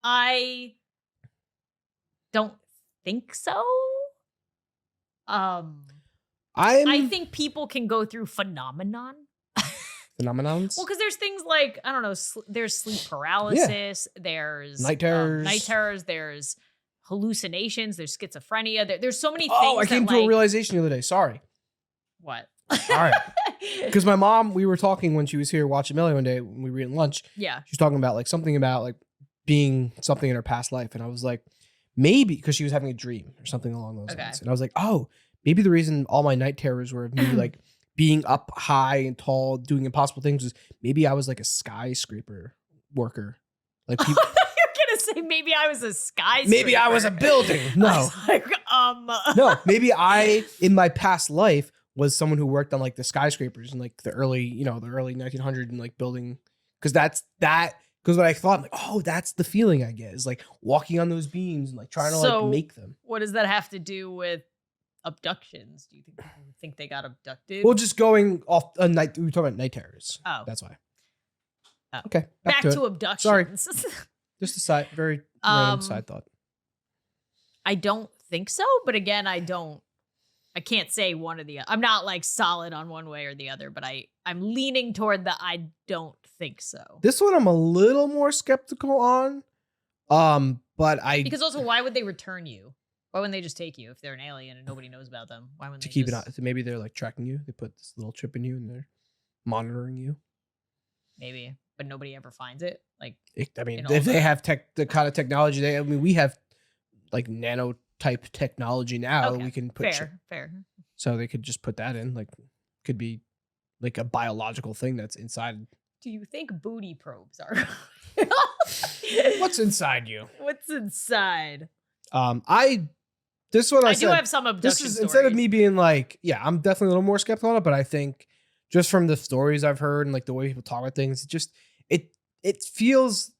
I don't think so. I think people can go through phenomenons. Well, because there's things like, I don't know, there's sleep paralysis, there's night terrors, there's hallucinations, there's schizophrenia. There's so many things. Oh, I came to a realization the other day. Sorry. What? All right. Because my mom, we were talking when she was here watching Millie one day when we were eating lunch. Yeah. She was talking about like something about like being something in her past life. And I was like, maybe, because she was having a dream or something along those lines. And I was like, oh, maybe the reason all my night terrors were of me like being up high and tall, doing impossible things, was maybe I was like a skyscraper worker. Like people, you're gonna say Maybe I was a skyscraper. Maybe I was a building. No. I was like, No, maybe I, in my past life, was someone who worked on like the skyscrapers in like the early 1900s and like building. Because because what I thought, like, oh, that's the feeling I get is like walking on those beams and like trying to like make them. What does that have to do with abductions? Do you think people think they got abducted? Well, just going off a night. We were talking about night terrors. Oh. That's why. Oh. Okay. Back to abductions. Sorry. Just a side, very random side thought. I don't think so, but again, I can't say one or the other. I'm not like solid on one way or the other, but I'm leaning toward the I don't think so. This one I'm a little more skeptical on. Because also, why would they return you? Why wouldn't they just take you if they're an alien and nobody knows about them? Why wouldn't to they keep it on? Maybe they're like tracking you. They put this little chip in you and they're monitoring you. Maybe, but nobody ever finds it. Like, if they have the kind of technology we have like nano type technology now. Okay. We can put fair. So they could just put that in. Like, could be like a biological thing that's inside. Do you think booty probes are? What's inside you? What's inside? I do have some abduction stories. Instead of me being like, yeah, I'm definitely a little more skeptical on it, but I think just from the stories I've heard and like the way people talk about things, it feels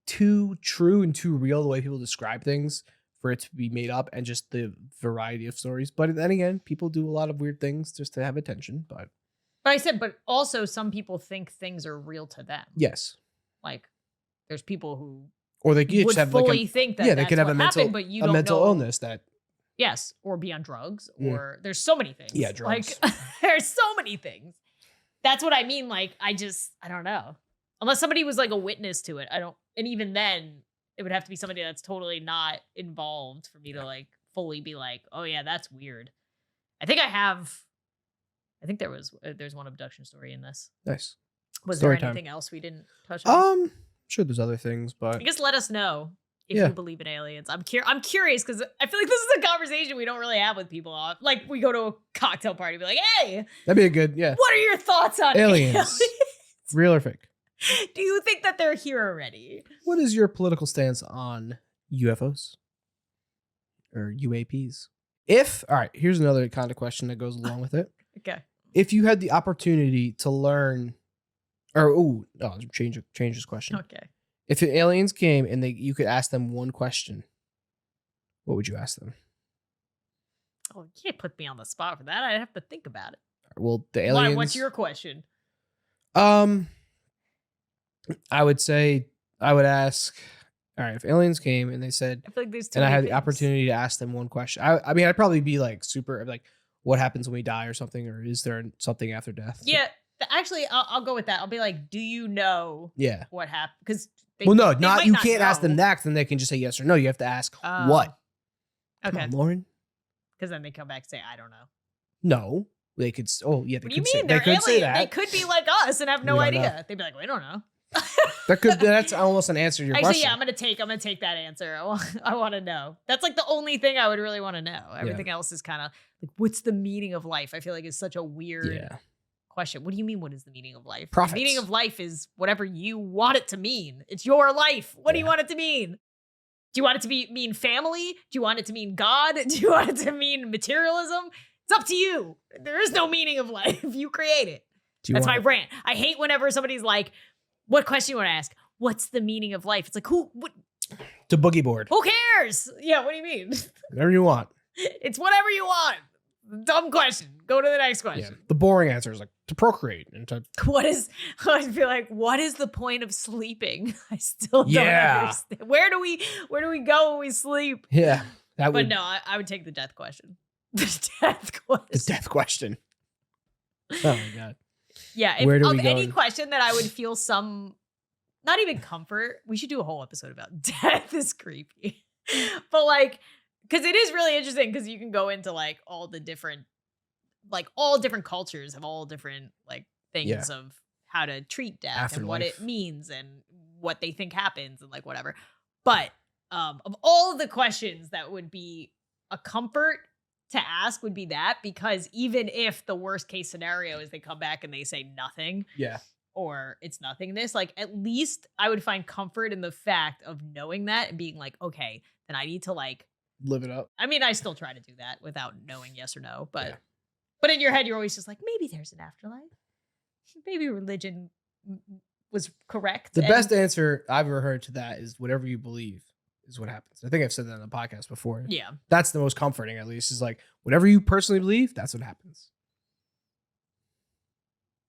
too true and too real the way people describe things for it to be made up, and just the variety of stories. But then again, people do a lot of weird things just to have attention. But also some people think things are real to them. Yes, like there's people who or they could just have fully think that they could have a mental illness that yes, or be on drugs, or there's so many things. Yeah, drugs. Like there's so many things. That's what I mean. Like I don't know. Unless somebody was like a witness to it, and even then, it would have to be somebody that's totally not involved for me to like fully be like, oh yeah, that's weird. I think there's one abduction story in this. Nice. Was Story there anything else we didn't touch on? I'm sure there's other things, but I guess let us know if you believe in aliens. I'm curious because I feel like this is a conversation we don't really have with people. Like we go to a cocktail party, be like, hey, that'd be a good What are your thoughts on aliens? Real or fake? Do you think that they're here already? What is your political stance on UFOs or UAPs? All right, here's another kind of question that goes along with it. Okay. If you had the opportunity to learn, change this question. Okay. If aliens came and you could ask them one question, what would you ask them? Oh, you can't put me on the spot for that. I'd have to think about it. Well, the aliens. Why? What's your question? I would ask, all right, if aliens came and they said, I feel like there's and I had the opportunity to ask them one question. I mean, I'd probably be like super, like, what happens when we die or something, or is there something after death? Yeah, actually, I'll go with that. I'll be like, do you know? Yeah. What happened? Because you can't ask them that. Then they can just say yes or no. You have to ask what. Okay, come on, Lauren. Because then they come back and say, I don't know. No, they could. Oh yeah, they what could do you mean? They could say that. They could be like us and have no idea. They'd be like, we don't know. That's almost an answer to your question. Actually, yeah, I'm gonna take that answer. I want to know. That's like the only thing I would really want to know. Everything else is kind of like, what's the meaning of life? I feel like it's such a weird question. What do you mean? What is the meaning of life? Profits. The meaning of life is whatever you want it to mean. It's your life. What do you want it to mean? Do you want it to mean family? Do you want it to mean God? Do you want it to mean materialism? It's up to you. There is no meaning of life. You create it. That's my rant. I hate whenever somebody's like, what question you want to ask? What's the meaning of life? It's like, to boogie board. Who cares? Yeah, what do you mean? Whatever you want. It's whatever you want. Dumb question. Go to the next question. Yeah, the boring answer is like to procreate and to. I feel like, what is the point of sleeping? I still don't understand. Where do we go when we sleep? Yeah. But no, I would take the death question. The death question. The death question. Oh my God. Yeah, any question that I would feel some, not even comfort. We should do a whole episode about death is creepy. But like, because it is really interesting because you can go into like all different cultures have all different like things of how to treat death Afterlife. And what it means and what they think happens and like whatever. But of all of the questions that would be a comfort to ask would be that, because even if the worst case scenario is they come back and they say nothing, or it's nothingness, like at least I would find comfort in the fact of knowing that and being like, okay, then I need to like Live it up. I mean, I still try to do that without knowing yes or no, but Yeah. but in your head you're always just like, maybe there's an afterlife. Maybe religion was correct. The and- best answer I've ever heard to that is whatever you believe is what happens. I think I've said that on the podcast before. Yeah. That's the most comforting, at least, is like whatever you personally believe, that's what happens.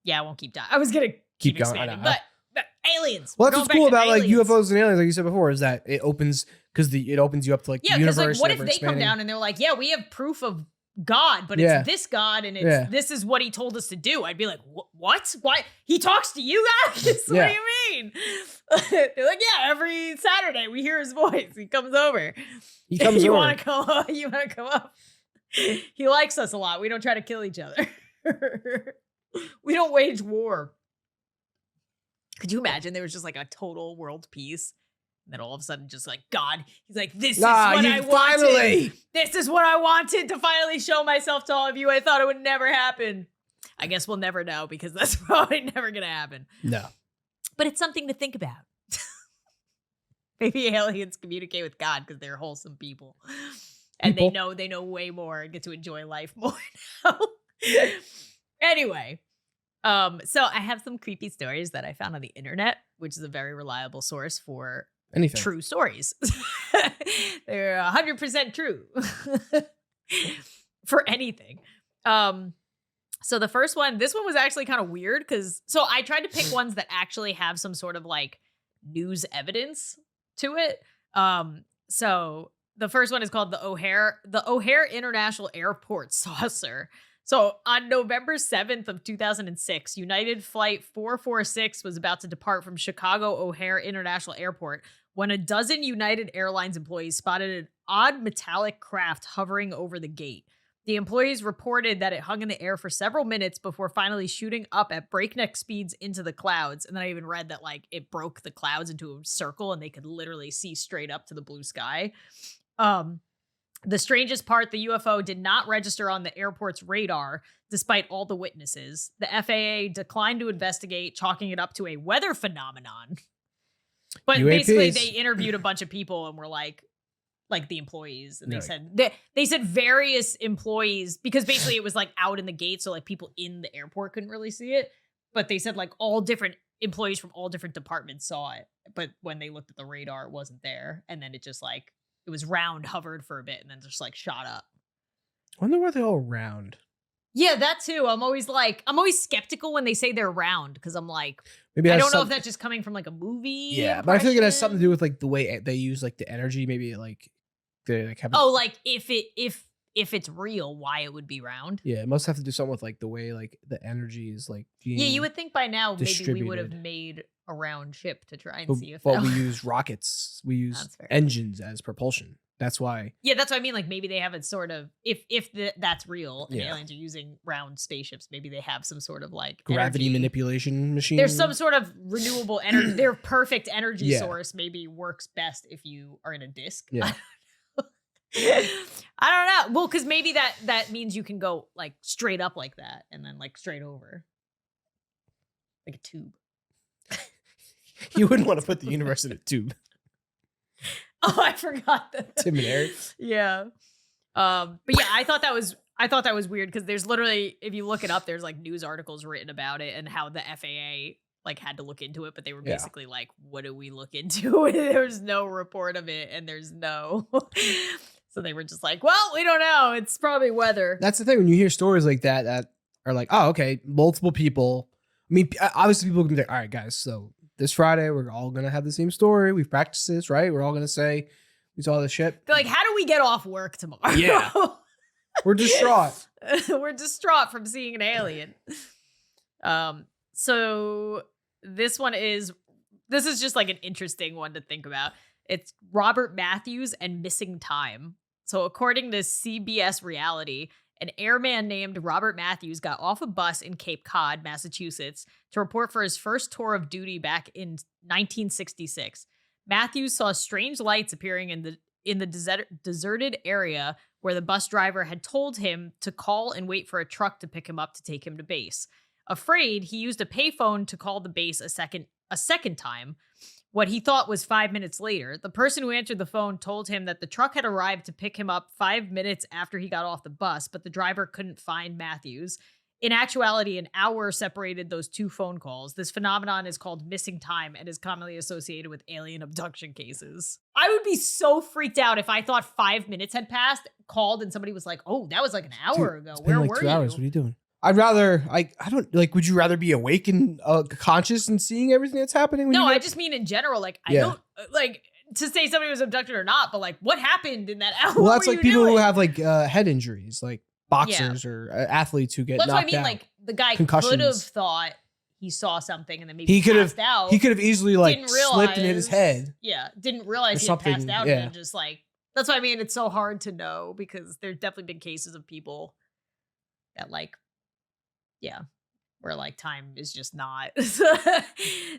Yeah, I won't keep dying. I was gonna Keep going. expanding, I know. but aliens. Well, We're that's what's going cool back to about like aliens. UFOs and aliens, like you said before, is that it opens it opens you up to like Yeah, the because universe. like, what if ever they come expanding. down and they're like, yeah, we have proof of God, but Yeah. it's this God, and it's Yeah. this is what he told us to do. I'd be like, what? Why? He talks to you guys? What Yeah. do you mean? They're like, yeah, every Saturday we hear his voice. He comes over. He comes you over. want to come? You want to come up? He likes us a lot. We don't try to kill each other. We don't wage war. Could you imagine there was just like a total world peace? And then all of a sudden, just like, God, he's like, this is what I wanted. finally. This is what I wanted to finally show myself to all of you. I thought it would never happen. I guess we'll never know because that's probably never going to happen. No. But it's something to think about. Maybe aliens communicate with God because they're wholesome people. And they know way more and get to enjoy life more now. Anyway. So I have some creepy stories that I found on the internet, which is a very reliable source for Anything. true stories. They're 100% true for anything. So the first one, this one was actually kind of weird so I tried to pick ones that actually have some sort of like news evidence to it. So the first one is called the O'Hare International Airport Saucer. So on November 7th of 2006, United Flight 446 was about to depart from Chicago O'Hare International Airport when a dozen United Airlines employees spotted an odd metallic craft hovering over the gate. The employees reported that it hung in the air for several minutes before finally shooting up at breakneck speeds into the clouds. And then I even read that like it broke the clouds into a circle and they could literally see straight up to the blue sky. The strangest part, the UFO did not register on the airport's radar, despite all the witnesses. The FAA declined to investigate, chalking it up to a weather phenomenon. But UAPs. basically, they interviewed a bunch of people and were like the employees, and they said various employees, because basically it was like out in the gate, so like people in the airport couldn't really see it. But they said like all different employees from all different departments saw it, but when they looked at the radar, it wasn't there, and then it just like. It was round, hovered for a bit, and then just like shot up. I wonder why they're all round. Yeah, that too. I'm always skeptical when they say they're round because I'm like, Maybe I don't know if that's just coming from like a movie. Yeah, but I feel like it has something to do with like the way they use like the energy. Maybe like they like have. Oh, like if it's real, why it would be round? Yeah, it must have to do something with like the way like the energy is like. Yeah, you would think by now maybe we would have distributed. made a round ship to try and see if. But we use rockets. We use That's fair. engines as propulsion. That's why. Yeah, that's what I mean. Like maybe they have it sort of that's real and Yeah. aliens are using round spaceships. Maybe they have some sort of like Gravity energy. manipulation machine. There's some sort of renewable energy. Their perfect energy Yeah. source maybe works best if you are in a disc. Yeah. I don't know. Well, because maybe that means you can go like straight up like that and then like straight over. Like a tube. You wouldn't want to put the universe in a tube. Oh, I forgot that. Tim and Eric. Yeah. But yeah, I thought that was weird because there's literally, if you look it up, there's like news articles written about it and how the FAA like had to look into it, but they were Yeah. basically like, what do we look into? There's no report of it and there's no. So they were just like, well, we don't know. It's probably weather. That's the thing when you hear stories like that are like, oh, okay, multiple people. I mean, obviously people can be like, all right, guys, so this Friday we're all gonna have the same story. We've practiced this, right? We're all gonna say we saw this ship. They're like, how do we get off work tomorrow? Yeah. We're distraught. We're distraught from seeing an alien. So this is just like an interesting one to think about. It's Robert Matthews and missing time. So according to CBS Reality, an airman named Robert Matthews got off a bus in Cape Cod, Massachusetts, to report for his first tour of duty back in 1966. Matthews saw strange lights appearing in the deserted area where the bus driver had told him to call and wait for a truck to pick him up to take him to base. Afraid, he used a payphone to call the base a second time. What he thought was 5 minutes later, the person who answered the phone told him that the truck had arrived to pick him up 5 minutes after he got off the bus, but the driver couldn't find Matthews. In actuality, an hour separated those two phone calls. This phenomenon is called missing time and is commonly associated with alien abduction cases. I would be so freaked out if I thought 5 minutes had passed, called, and somebody was like, oh, that was like an hour ago. It's been Where like were 2 you? hours. What are you doing? I'd rather, I don't, like, would you rather be awake and conscious and seeing everything that's happening? When No, you I just mean in general. Like, I don't, like, to say somebody was abducted or not, but like, what happened in that hour? Well, that's What like were you people who doing? have like head injuries, like boxers or athletes who get That's what I knocked mean. out. Like, the guy Concussions. could have thought he saw something and then maybe He could have passed out. He could have easily like Didn't slipped and hit his realize- head. Yeah, didn't realize Or he had passed something, out yeah. and then just like, that's what I mean. It's so hard to know because there's definitely been cases of people that like, yeah, where like time is just not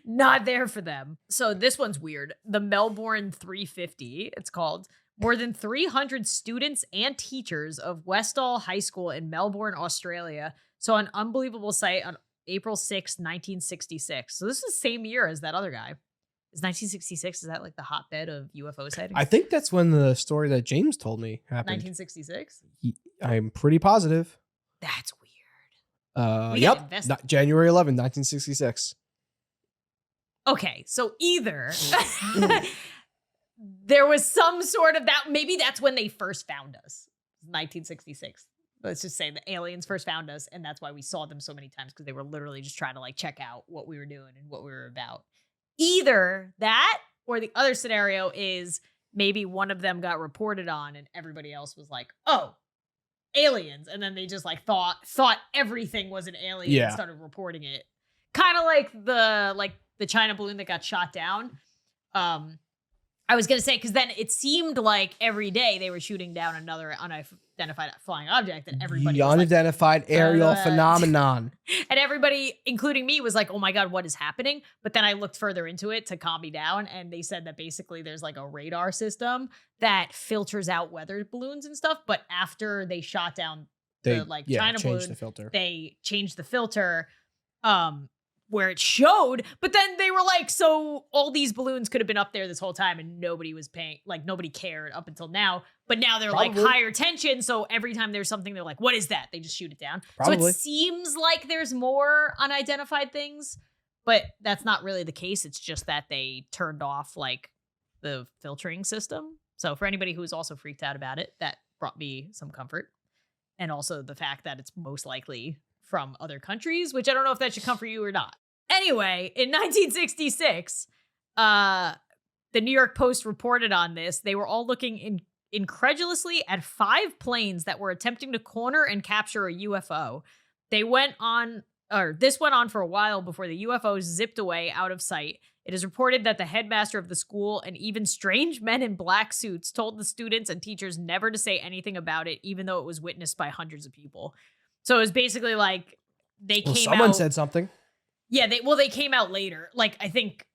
not there for them. So this one's weird. The Melbourne 350, it's called. More than 300 students and teachers of Westall High School in Melbourne, Australia, saw an unbelievable sight on April 6, 1966. So this is the same year as that other guy. Is 1966, is that like the hotbed of UFO sightings? I think that's when the story that James told me happened. 1966? I'm pretty positive. That's weird. We gotta Yep. invest- January 11, 1966. Okay, so either there was some sort of that, maybe that's when they first found us, 1966. Let's just say the aliens first found us, and that's why we saw them so many times, because they were literally just trying to like check out what we were doing and what we were about. Either that, or the other scenario is maybe one of them got reported on and everybody else was like, oh, aliens, and then they just like thought everything was an alien and started reporting it. Kind of like the China balloon that got shot down. I was gonna say, because then it seemed like every day they were shooting down another unidentified flying object, and everybody The was unidentified aerial phenomenon. and everybody, including me, was like, oh my God, what is happening? But then I looked further into it to calm me down, and they said that basically there's like a radar system that filters out weather balloons and stuff. But after they shot down the China changed balloon, the filter. they changed the filter where it showed, but then they were like, so all these balloons could have been up there this whole time and nobody was paying, like nobody cared up until now, but now they're like higher tension, so every time there's something, they're like, what is that? They just shoot it down. So it seems like there's more unidentified things, but that's not really the case. It's just that they turned off like the filtering system. So for anybody who was also freaked out about it, that brought me some comfort. And also the fact that it's most likely from other countries, which I don't know if that should comfort you or not. Anyway, in 1966, the New York Post reported on this. They were all looking incredulously at 5 planes that were attempting to corner and capture a UFO. This went on for a while before the UFOs zipped away out of sight. It is reported that the headmaster of the school and even strange men in black suits told the students and teachers never to say anything about it, even though it was witnessed by hundreds of people. So it was basically like they came out. Someone said something. Yeah, they came out later. Like, I think,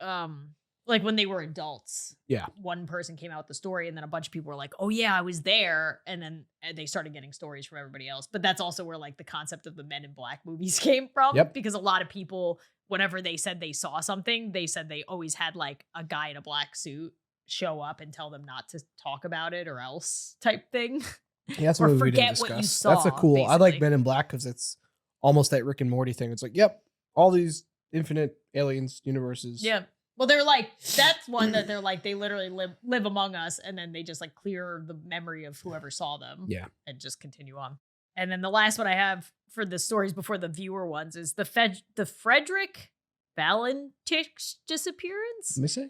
like when they were adults. Yeah. One person came out with the story, and then a bunch of people were like, oh yeah, I was there. And then they started getting stories from everybody else. But that's also where like the concept of the Men in Black movies came from. Yep. Because a lot of people, whenever they said they saw something, they said they always had like a guy in a black suit show up and tell them not to talk about it or else type thing. Yeah, that's Or what we didn't forget what you discuss. saw, That's a cool. I like basically. Men in Black because it's almost that Rick and Morty thing. It's like, yep, all these infinite aliens, universes. Yeah. Well, they're like, that's one that they're like, they literally live among us, and then they just like clear the memory of whoever saw them. Yeah. And just continue on. And then the last one I have for the stories before the viewer ones is the Frederick Valentich disappearance. Let me see.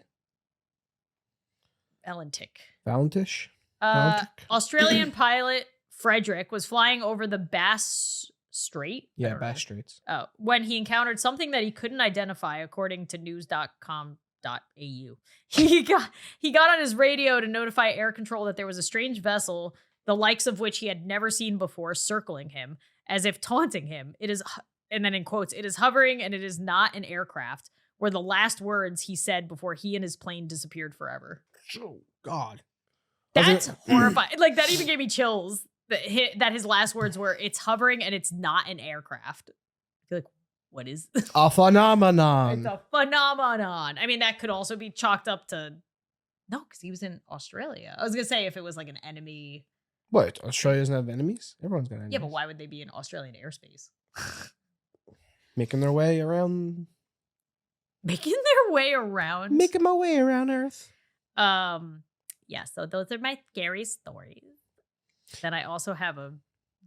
Valentich. Valentich. Australian pilot Frederick was flying over the Bass Strait. Yeah, Bass Straits. When he encountered something that he couldn't identify, according to news.com.au. He got on his radio to notify air control that there was a strange vessel, the likes of which he had never seen before, circling him, as if taunting him. It is, and then in quotes, it is hovering and it is not an aircraft, were the last words he said before he and his plane disappeared forever. Oh, God. That's horrifying. Like, that even gave me chills. That his last words were, it's hovering and it's not an aircraft. I feel like, what is A phenomenon. it's a phenomenon. I mean, that could also be chalked up to no, because he was in Australia. I was gonna say if it was like an enemy. What? Australia doesn't have enemies? Everyone's got enemies. Yeah, but why would they be in Australian airspace? Making their way around. Making their way around. Making my way around Earth. Yeah, so those are my scary stories. Then I also have a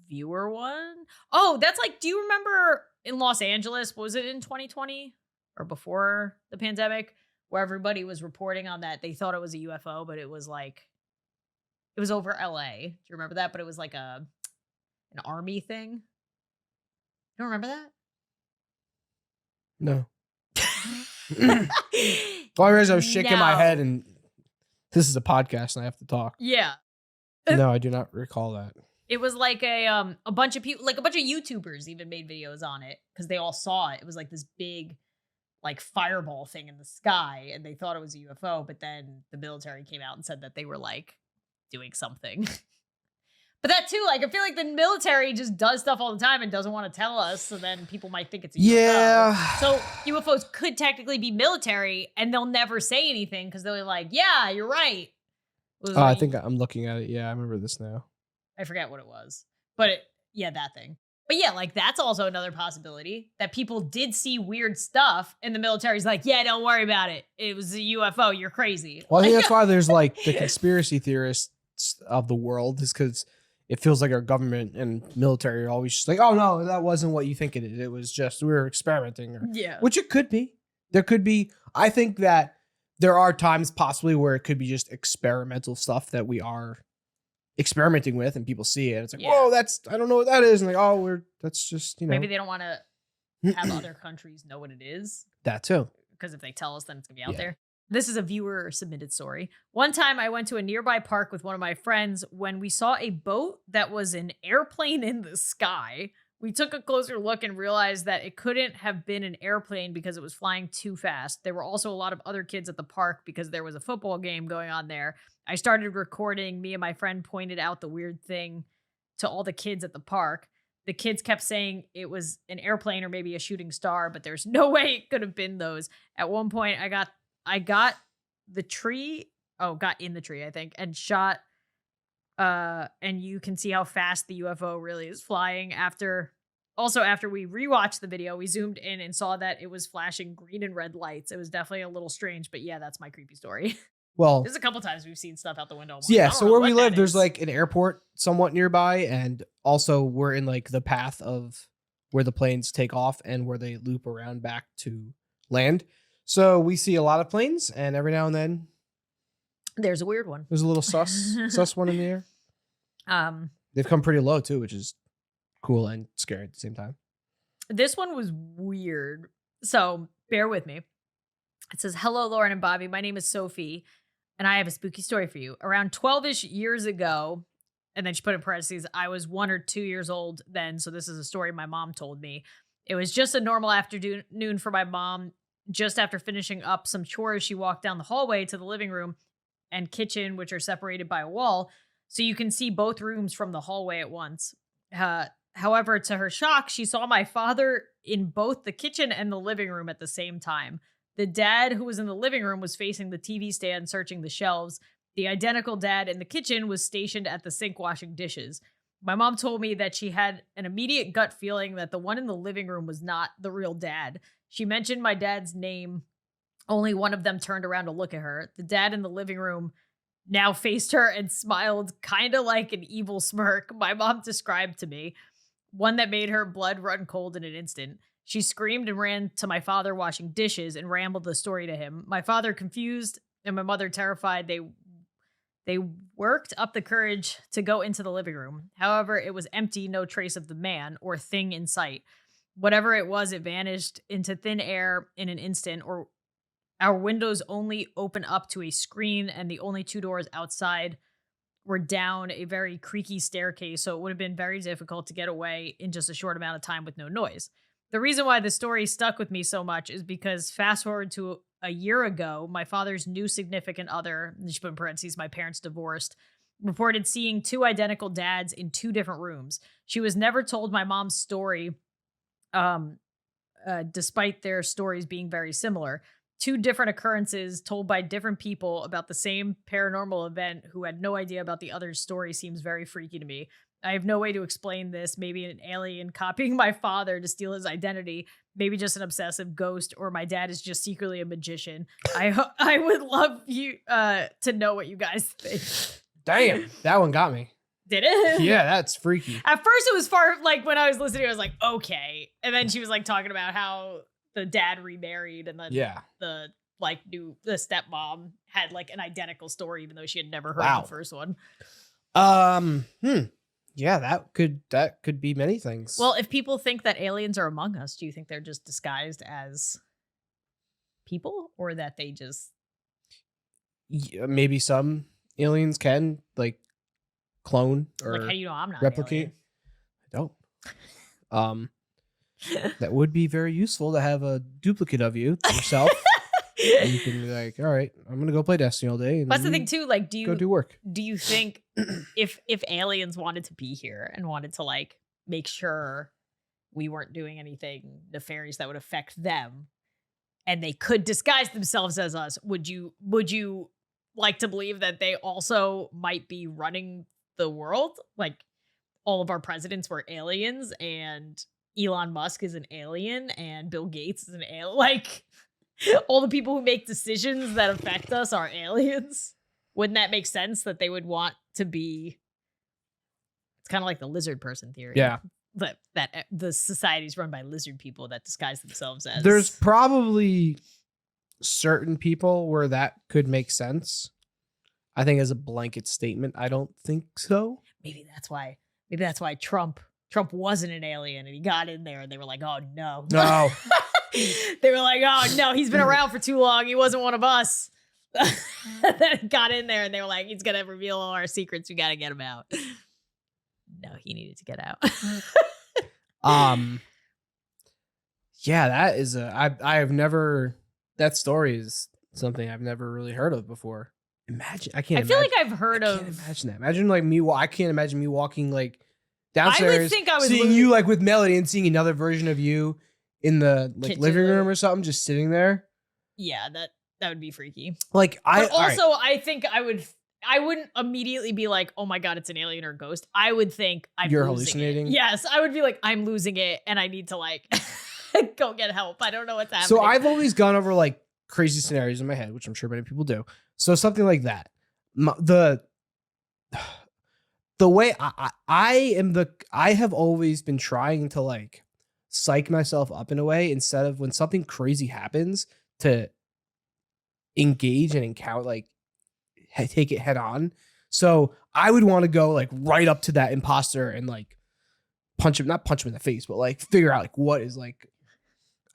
viewer one. Oh, that's like, do you remember in Los Angeles, was it in 2020 or before the pandemic, where everybody was reporting on that? They thought it was a UFO, but it was like, it was over LA. Do you remember that? But it was like an army thing. You don't remember that? No. Well, I was shaking my head, and this is a podcast, and I have to talk. Yeah. No, I do not recall that. It was like a bunch of people, like a bunch of YouTubers even made videos on it because they all saw it. It was like this big, like fireball thing in the sky, and they thought it was a UFO. But then the military came out and said that they were like doing something. But that too, like I feel like the military just does stuff all the time and doesn't want to tell us, so then people might think it's a UFO. Yeah. So UFOs could technically be military, and they'll never say anything because they're like, "Yeah, you're right." Oh, I think I'm looking at it. Yeah, I remember this now. I forget what it was, but yeah, that thing. But yeah, like that's also another possibility that people did see weird stuff, and the military's like, "Yeah, don't worry about it. It was a UFO. You're crazy." Well, I think that's why there's like the conspiracy theorists of the world, is because it feels like our government and military are always just like, oh no, that wasn't what you think it is. It was just, we were experimenting. Yeah. Which it could be. There could be. I think that there are times possibly where it could be just experimental stuff that we are experimenting with and people see it. It's like, whoa, that's, I don't know what that is. And like, oh, that's just, you know. Maybe they don't want to have other countries know what it is. That too. Because if they tell us, then it's going to be out there. This is a viewer submitted story. One time I went to a nearby park with one of my friends when we saw a boat that was an airplane in the sky. We took a closer look and realized that it couldn't have been an airplane because it was flying too fast. There were also a lot of other kids at the park because there was a football game going on there. I started recording. Me and my friend pointed out the weird thing to all the kids at the park. The kids kept saying it was an airplane or maybe a shooting star, but there's no way it could have been those. At one point, I got the tree. Oh, got in the tree, I think, and shot. And you can see how fast the UFO really is flying. After we rewatched the video, we zoomed in and saw that it was flashing green and red lights. It was definitely a little strange, but yeah, that's my creepy story. Well, there's a couple times we've seen stuff out the window. Yeah, so where we live, there's like an airport somewhat nearby, and also we're in like the path of where the planes take off and where they loop around back to land. So we see a lot of planes, and every now and then there's a weird one. There's a little sus one in the air. They've come pretty low too, which is cool and scary at the same time. This one was weird, so bear with me. It says, "Hello, Lauren and Bobby. My name is Sophie, and I have a spooky story for you. Around 12-ish years ago," and then she put in parentheses, "I was 1 or 2 years old then, so this is a story my mom told me. It was just a normal afternoon for my mom. Just after finishing up some chores, she walked down the hallway to the living room and kitchen, which are separated by a wall, so you can see both rooms from the hallway at once. However, to her shock, she saw my father in both the kitchen and the living room at the same time. The dad who was in the living room was facing the TV stand, searching the shelves. The identical dad in the kitchen was stationed at the sink washing dishes. My mom told me that she had an immediate gut feeling that the one in the living room was not the real dad. She mentioned my dad's name. Only one of them turned around to look at her. The dad in the living room now faced her and smiled kind of like an evil smirk my mom described to me, one that made her blood run cold in an instant. She screamed and ran to my father washing dishes and rambled the story to him. My father confused and my mother terrified. They worked up the courage to go into the living room. However, it was empty, no trace of the man or thing in sight. Whatever it was, it vanished into thin air in an instant, or our windows only open up to a screen, and the only 2 doors outside were down a very creaky staircase, so it would have been very difficult to get away in just a short amount of time with no noise. The reason why the story stuck with me so much is because fast forward to a year ago, my father's new significant other, and she put in parentheses, my parents divorced, reported seeing 2 identical dads in 2 different rooms. She was never told my mom's story despite their stories being very similar. Two different occurrences told by different people about the same paranormal event who had no idea about the other's story seems very freaky to me. I have no way to explain this. Maybe an alien copying my father to steal his identity. Maybe just an obsessive ghost, or my dad is just secretly a magician. I would love you to know what you guys think. Damn, that one got me. Did it? Yeah, that's freaky. At first, it was far, like, when I was listening, I was like, okay. And then she was like talking about how the dad remarried, and then the stepmom had like an identical story, even though she had never heard the first one. Yeah, that could be many things. Well, if people think that aliens are among us, do you think they're just disguised as people, or that they just maybe some aliens can like clone or like, how do you know I'm not replicate? I don't. That would be very useful to have a duplicate of you yourself. And you can be like, all right, I'm gonna go play Destiny all day. And that's the thing too. Like, go do work? Do you think if aliens wanted to be here and wanted to like make sure we weren't doing anything nefarious that would affect them, and they could disguise themselves as us, would you like to believe that they also might be running the world? Like, all of our presidents were aliens, and Elon Musk is an alien, and Bill Gates is an alien. Like, all the people who make decisions that affect us are aliens. Wouldn't that make sense that they would want to be? It's kind of like the lizard person theory. Yeah. That the society's run by lizard people that disguise themselves as. There's probably certain people where that could make sense. I think as a blanket statement, I don't think so. Maybe that's why Trump wasn't an alien, and he got in there and they were like, oh no. No. They were like, oh no, he's been around for too long. He wasn't one of us. Then got in there and they were like, he's gonna reveal all our secrets. We gotta get him out. No, he needed to get out. Yeah, that is I have never, that story is something I've never really heard of before. Imagine, I feel like I've heard of. Can't imagine that. Imagine like me. I can't imagine me walking like downstairs, I would think I was seeing you like with Melody and seeing another version of you in the like kitchen living room or something, just sitting there. Yeah, that would be freaky. Like I think I wouldn't immediately be like, oh my God, it's an alien or a ghost. I would think you're hallucinating. Yes, I would be like, I'm losing it and I need to like go get help. I don't know what's happening. So I've always gone over like crazy scenarios in my head, which I'm sure many people do. So something like that. The way I have always been trying to like psych myself up in a way, instead of when something crazy happens, to engage and encounter, like take it head on. So I would want to go like right up to that imposter and like not punch him in the face, but like figure out like what is like,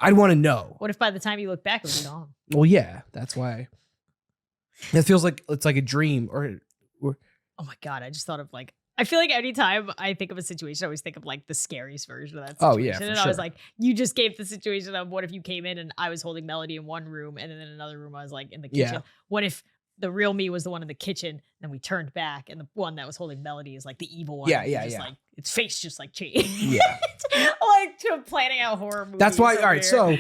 I'd want to know. What if by the time you look back, it was gone? Well, yeah, that's why it feels like it's like a dream or oh my God, I just thought of like, I feel like anytime I think of a situation, I always think of like the scariest version of that situation. Oh yeah, and I was like, you just gave the situation of what if you came in and I was holding Melody in one room, and then in another room I was like in the kitchen. Yeah. What if the real me was the one in the kitchen, then we turned back and the one that was holding Melody is like the evil one? Yeah. Like its face just like changed. Yeah. Like planning out horror movies. That's why. All right, so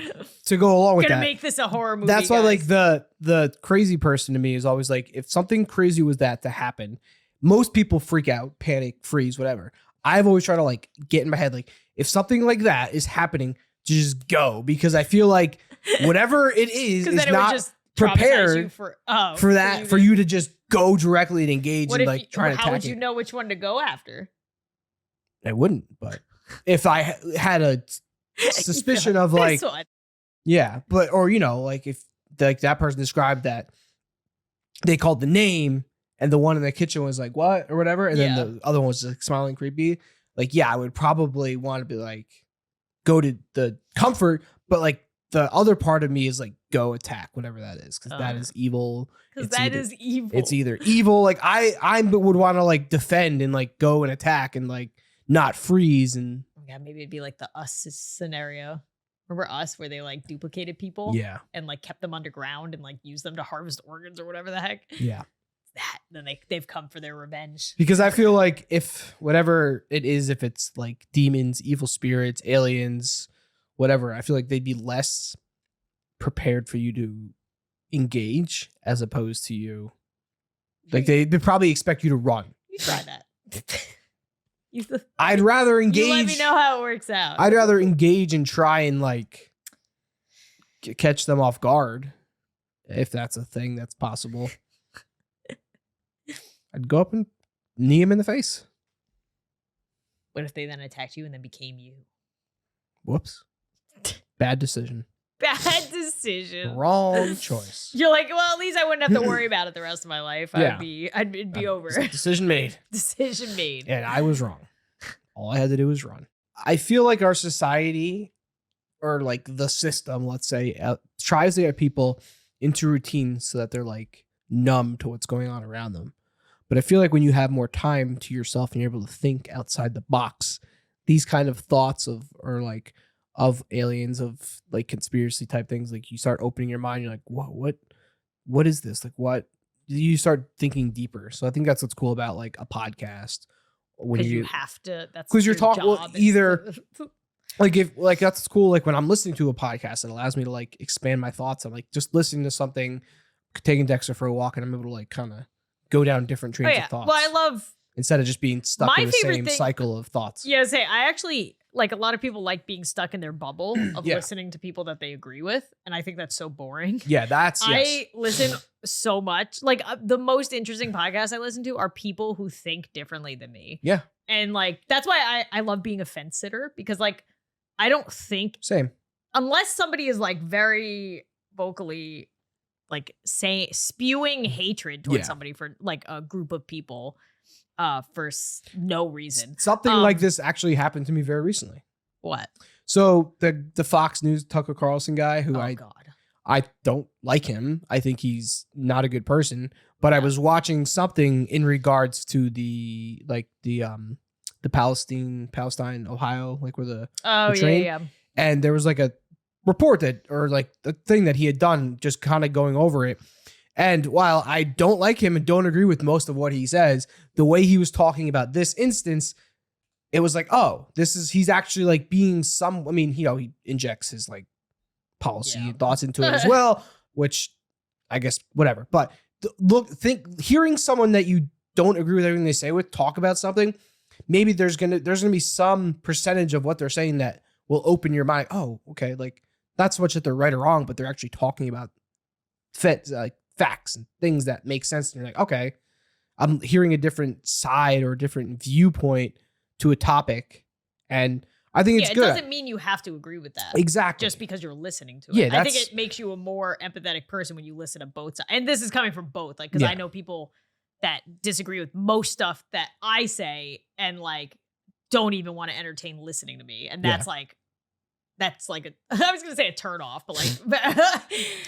to go along with gonna that, make this a horror movie. that's why guys. like the crazy person to me is always like, if something crazy was that to happen, most people freak out, panic, freeze, whatever. I've always tried to like get in my head, like if something like that is happening, to just go, because I feel like whatever it is not just prepared for you to just go directly and engage and like try to attack it. How would you know which one to go after? I wouldn't, but if I had a suspicion of like, yeah, but, or, you know, like if like that person described that they called the name and the one in the kitchen was like, what, or whatever. And then the other one was like smiling creepy. Like, yeah, I would probably want to be like, go to the comfort, but like the other part of me is like, go attack, whatever that is. Cause that is evil. Because that is evil. It's either evil. Like I would want to like defend and like go and attack and like not freeze. And yeah, maybe it'd be like the Us scenario. Remember Us, where they like duplicated people? Yeah. And like kept them underground and like used them to harvest organs or whatever the heck. Yeah. That then they've come for their revenge. Because I feel like if whatever it is, if it's like demons, evil spirits, aliens, whatever, I feel like they'd be less prepared for you to engage as opposed to you. Like they'd probably expect you to run. You try that. I'd rather engage. You let me know how it works out. I'd rather engage and try and like catch them off guard, if that's a thing that's possible. I'd go up and knee him in the face. What if they then attacked you and then became you? Whoops. Bad decision. Bad decision. Wrong choice. You're like, well, at least I wouldn't have to worry about it the rest of my life. Yeah. It'd be over. Decision made. Decision made. And I was wrong. All I had to do was run. I feel like our society, or like the system, let's say, tries to get people into routines so that they're like numb to what's going on around them. But I feel like when you have more time to yourself and you're able to think outside the box, these kind of thoughts of aliens, of like conspiracy type things, like you start opening your mind. You're like, whoa, what is this? Like, what? You start thinking deeper. So I think that's what's cool about like a podcast. When you have to, that's because you're talking either to... like if like that's cool. Like when I'm listening to a podcast, it allows me to like expand my thoughts. I'm like just listening to something, taking Dexter for a walk, and I'm able to like kind of go down different trains of thoughts. Well, I love instead of just being stuck in the same cycle of thoughts. Yeah, I actually like a lot of people like being stuck in their bubble of listening to people that they agree with, and I think that's so boring. Yeah, I listen so much. Like the most interesting podcasts I listen to are people who think differently than me. Yeah, and like that's why I love being a fence sitter, because like I don't think unless somebody is like very vocally like spewing hatred towards somebody for like a group of people for no reason. Something like this actually happened to me very recently. What? So the Fox News Tucker Carlson guy, who I don't like him. I think he's not a good person. But I was watching something in regards to the Palestine, Ohio, like where the train. Yeah. And there was like a report that, or like the thing that he had done, just kind of going over it. And while I don't like him and don't agree with most of what he says, the way he was talking about this instance, it was like, oh, he's actually like being he injects his like policy and thoughts into it as well, which I guess whatever. But hearing someone that you don't agree with everything they say with talk about something, maybe there's gonna be some percentage of what they're saying that will open your mind. Oh, okay, like not so much that they're right or wrong, but they're actually talking about facts and things that make sense. And you're like, okay, I'm hearing a different side or a different viewpoint to a topic. And I think it's good. It doesn't mean you have to agree with that. Exactly. Just because you're listening to it. I think it makes you a more empathetic person when you listen to both sides. And this is coming from both. Like, because I know people that disagree with most stuff that I say and like don't even want to entertain listening to me. And that's like I was going to say a turn off, but like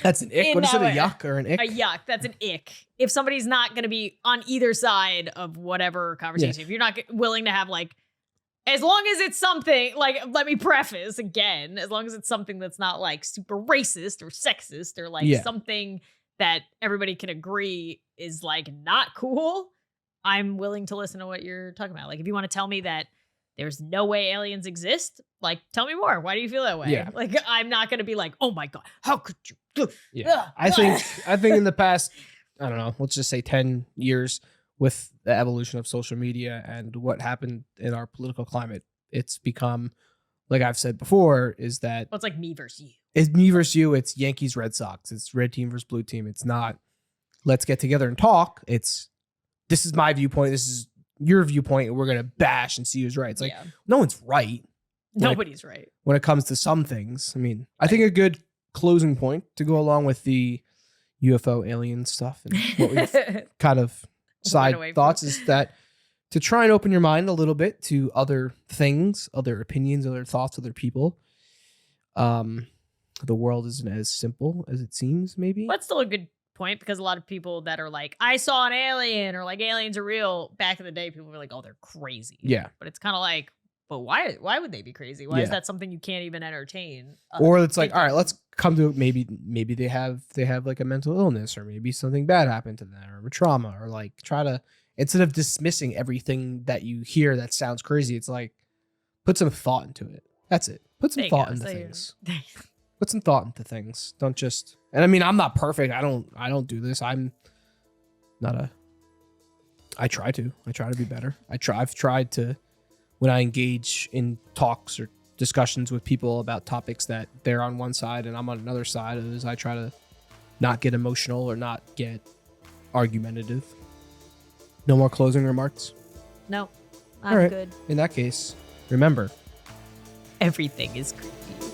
that's an ick. What is it? A yuck or an ick? A yuck. That's an ick. If somebody's not going to be on either side of whatever conversation, if you're not willing to have like, as long as it's something like, let me preface again, as long as it's something that's not like super racist or sexist or like something that everybody can agree is like not cool, I'm willing to listen to what you're talking about. Like if you want to tell me that there's no way aliens exist, like tell me more. Why do you feel that way? Yeah. Like I'm not going to be like, oh my God, how could you? Yeah. I think in the past, I don't know, let's just say 10 years with the evolution of social media and what happened in our political climate, it's become, like I've said before, is that it's like me versus you. It's me versus you. It's Yankees, Red Sox. It's red team versus blue team. It's not, let's get together and talk. It's, this is my viewpoint. This is your viewpoint. And we're going to bash and see who's right. It's like, no one's right. Nobody's right. When it comes to some things. I mean, I think a good closing point to go along with the UFO alien stuff and what we've kind of side thoughts is that to try and open your mind a little bit to other things, other opinions, other thoughts, other people. The world isn't as simple as it seems, maybe. That's still a good point, because a lot of people that are like, I saw an alien, or like aliens are real, back in the day, people were like, oh, they're crazy. Yeah. But it's kind of like, but why would they be crazy? Why is that something you can't even entertain? Or it's like, all right, let's come to maybe they have like a mental illness, or maybe something bad happened to them, or a trauma, or like try to, instead of dismissing everything that you hear that sounds crazy, it's like put some thought into it. That's it. Put some There you thought go. into So things. you're- Put some thought into things. Don't just. And I mean, I'm not perfect. I don't do this. I'm not a. I try to be better. I've tried to, when I engage in talks or discussions with people about topics that they're on one side and I'm on another side, is I try to not get emotional or not get argumentative. No more closing remarks. No, All I'm right. good. In that case, remember, Everything is creepy.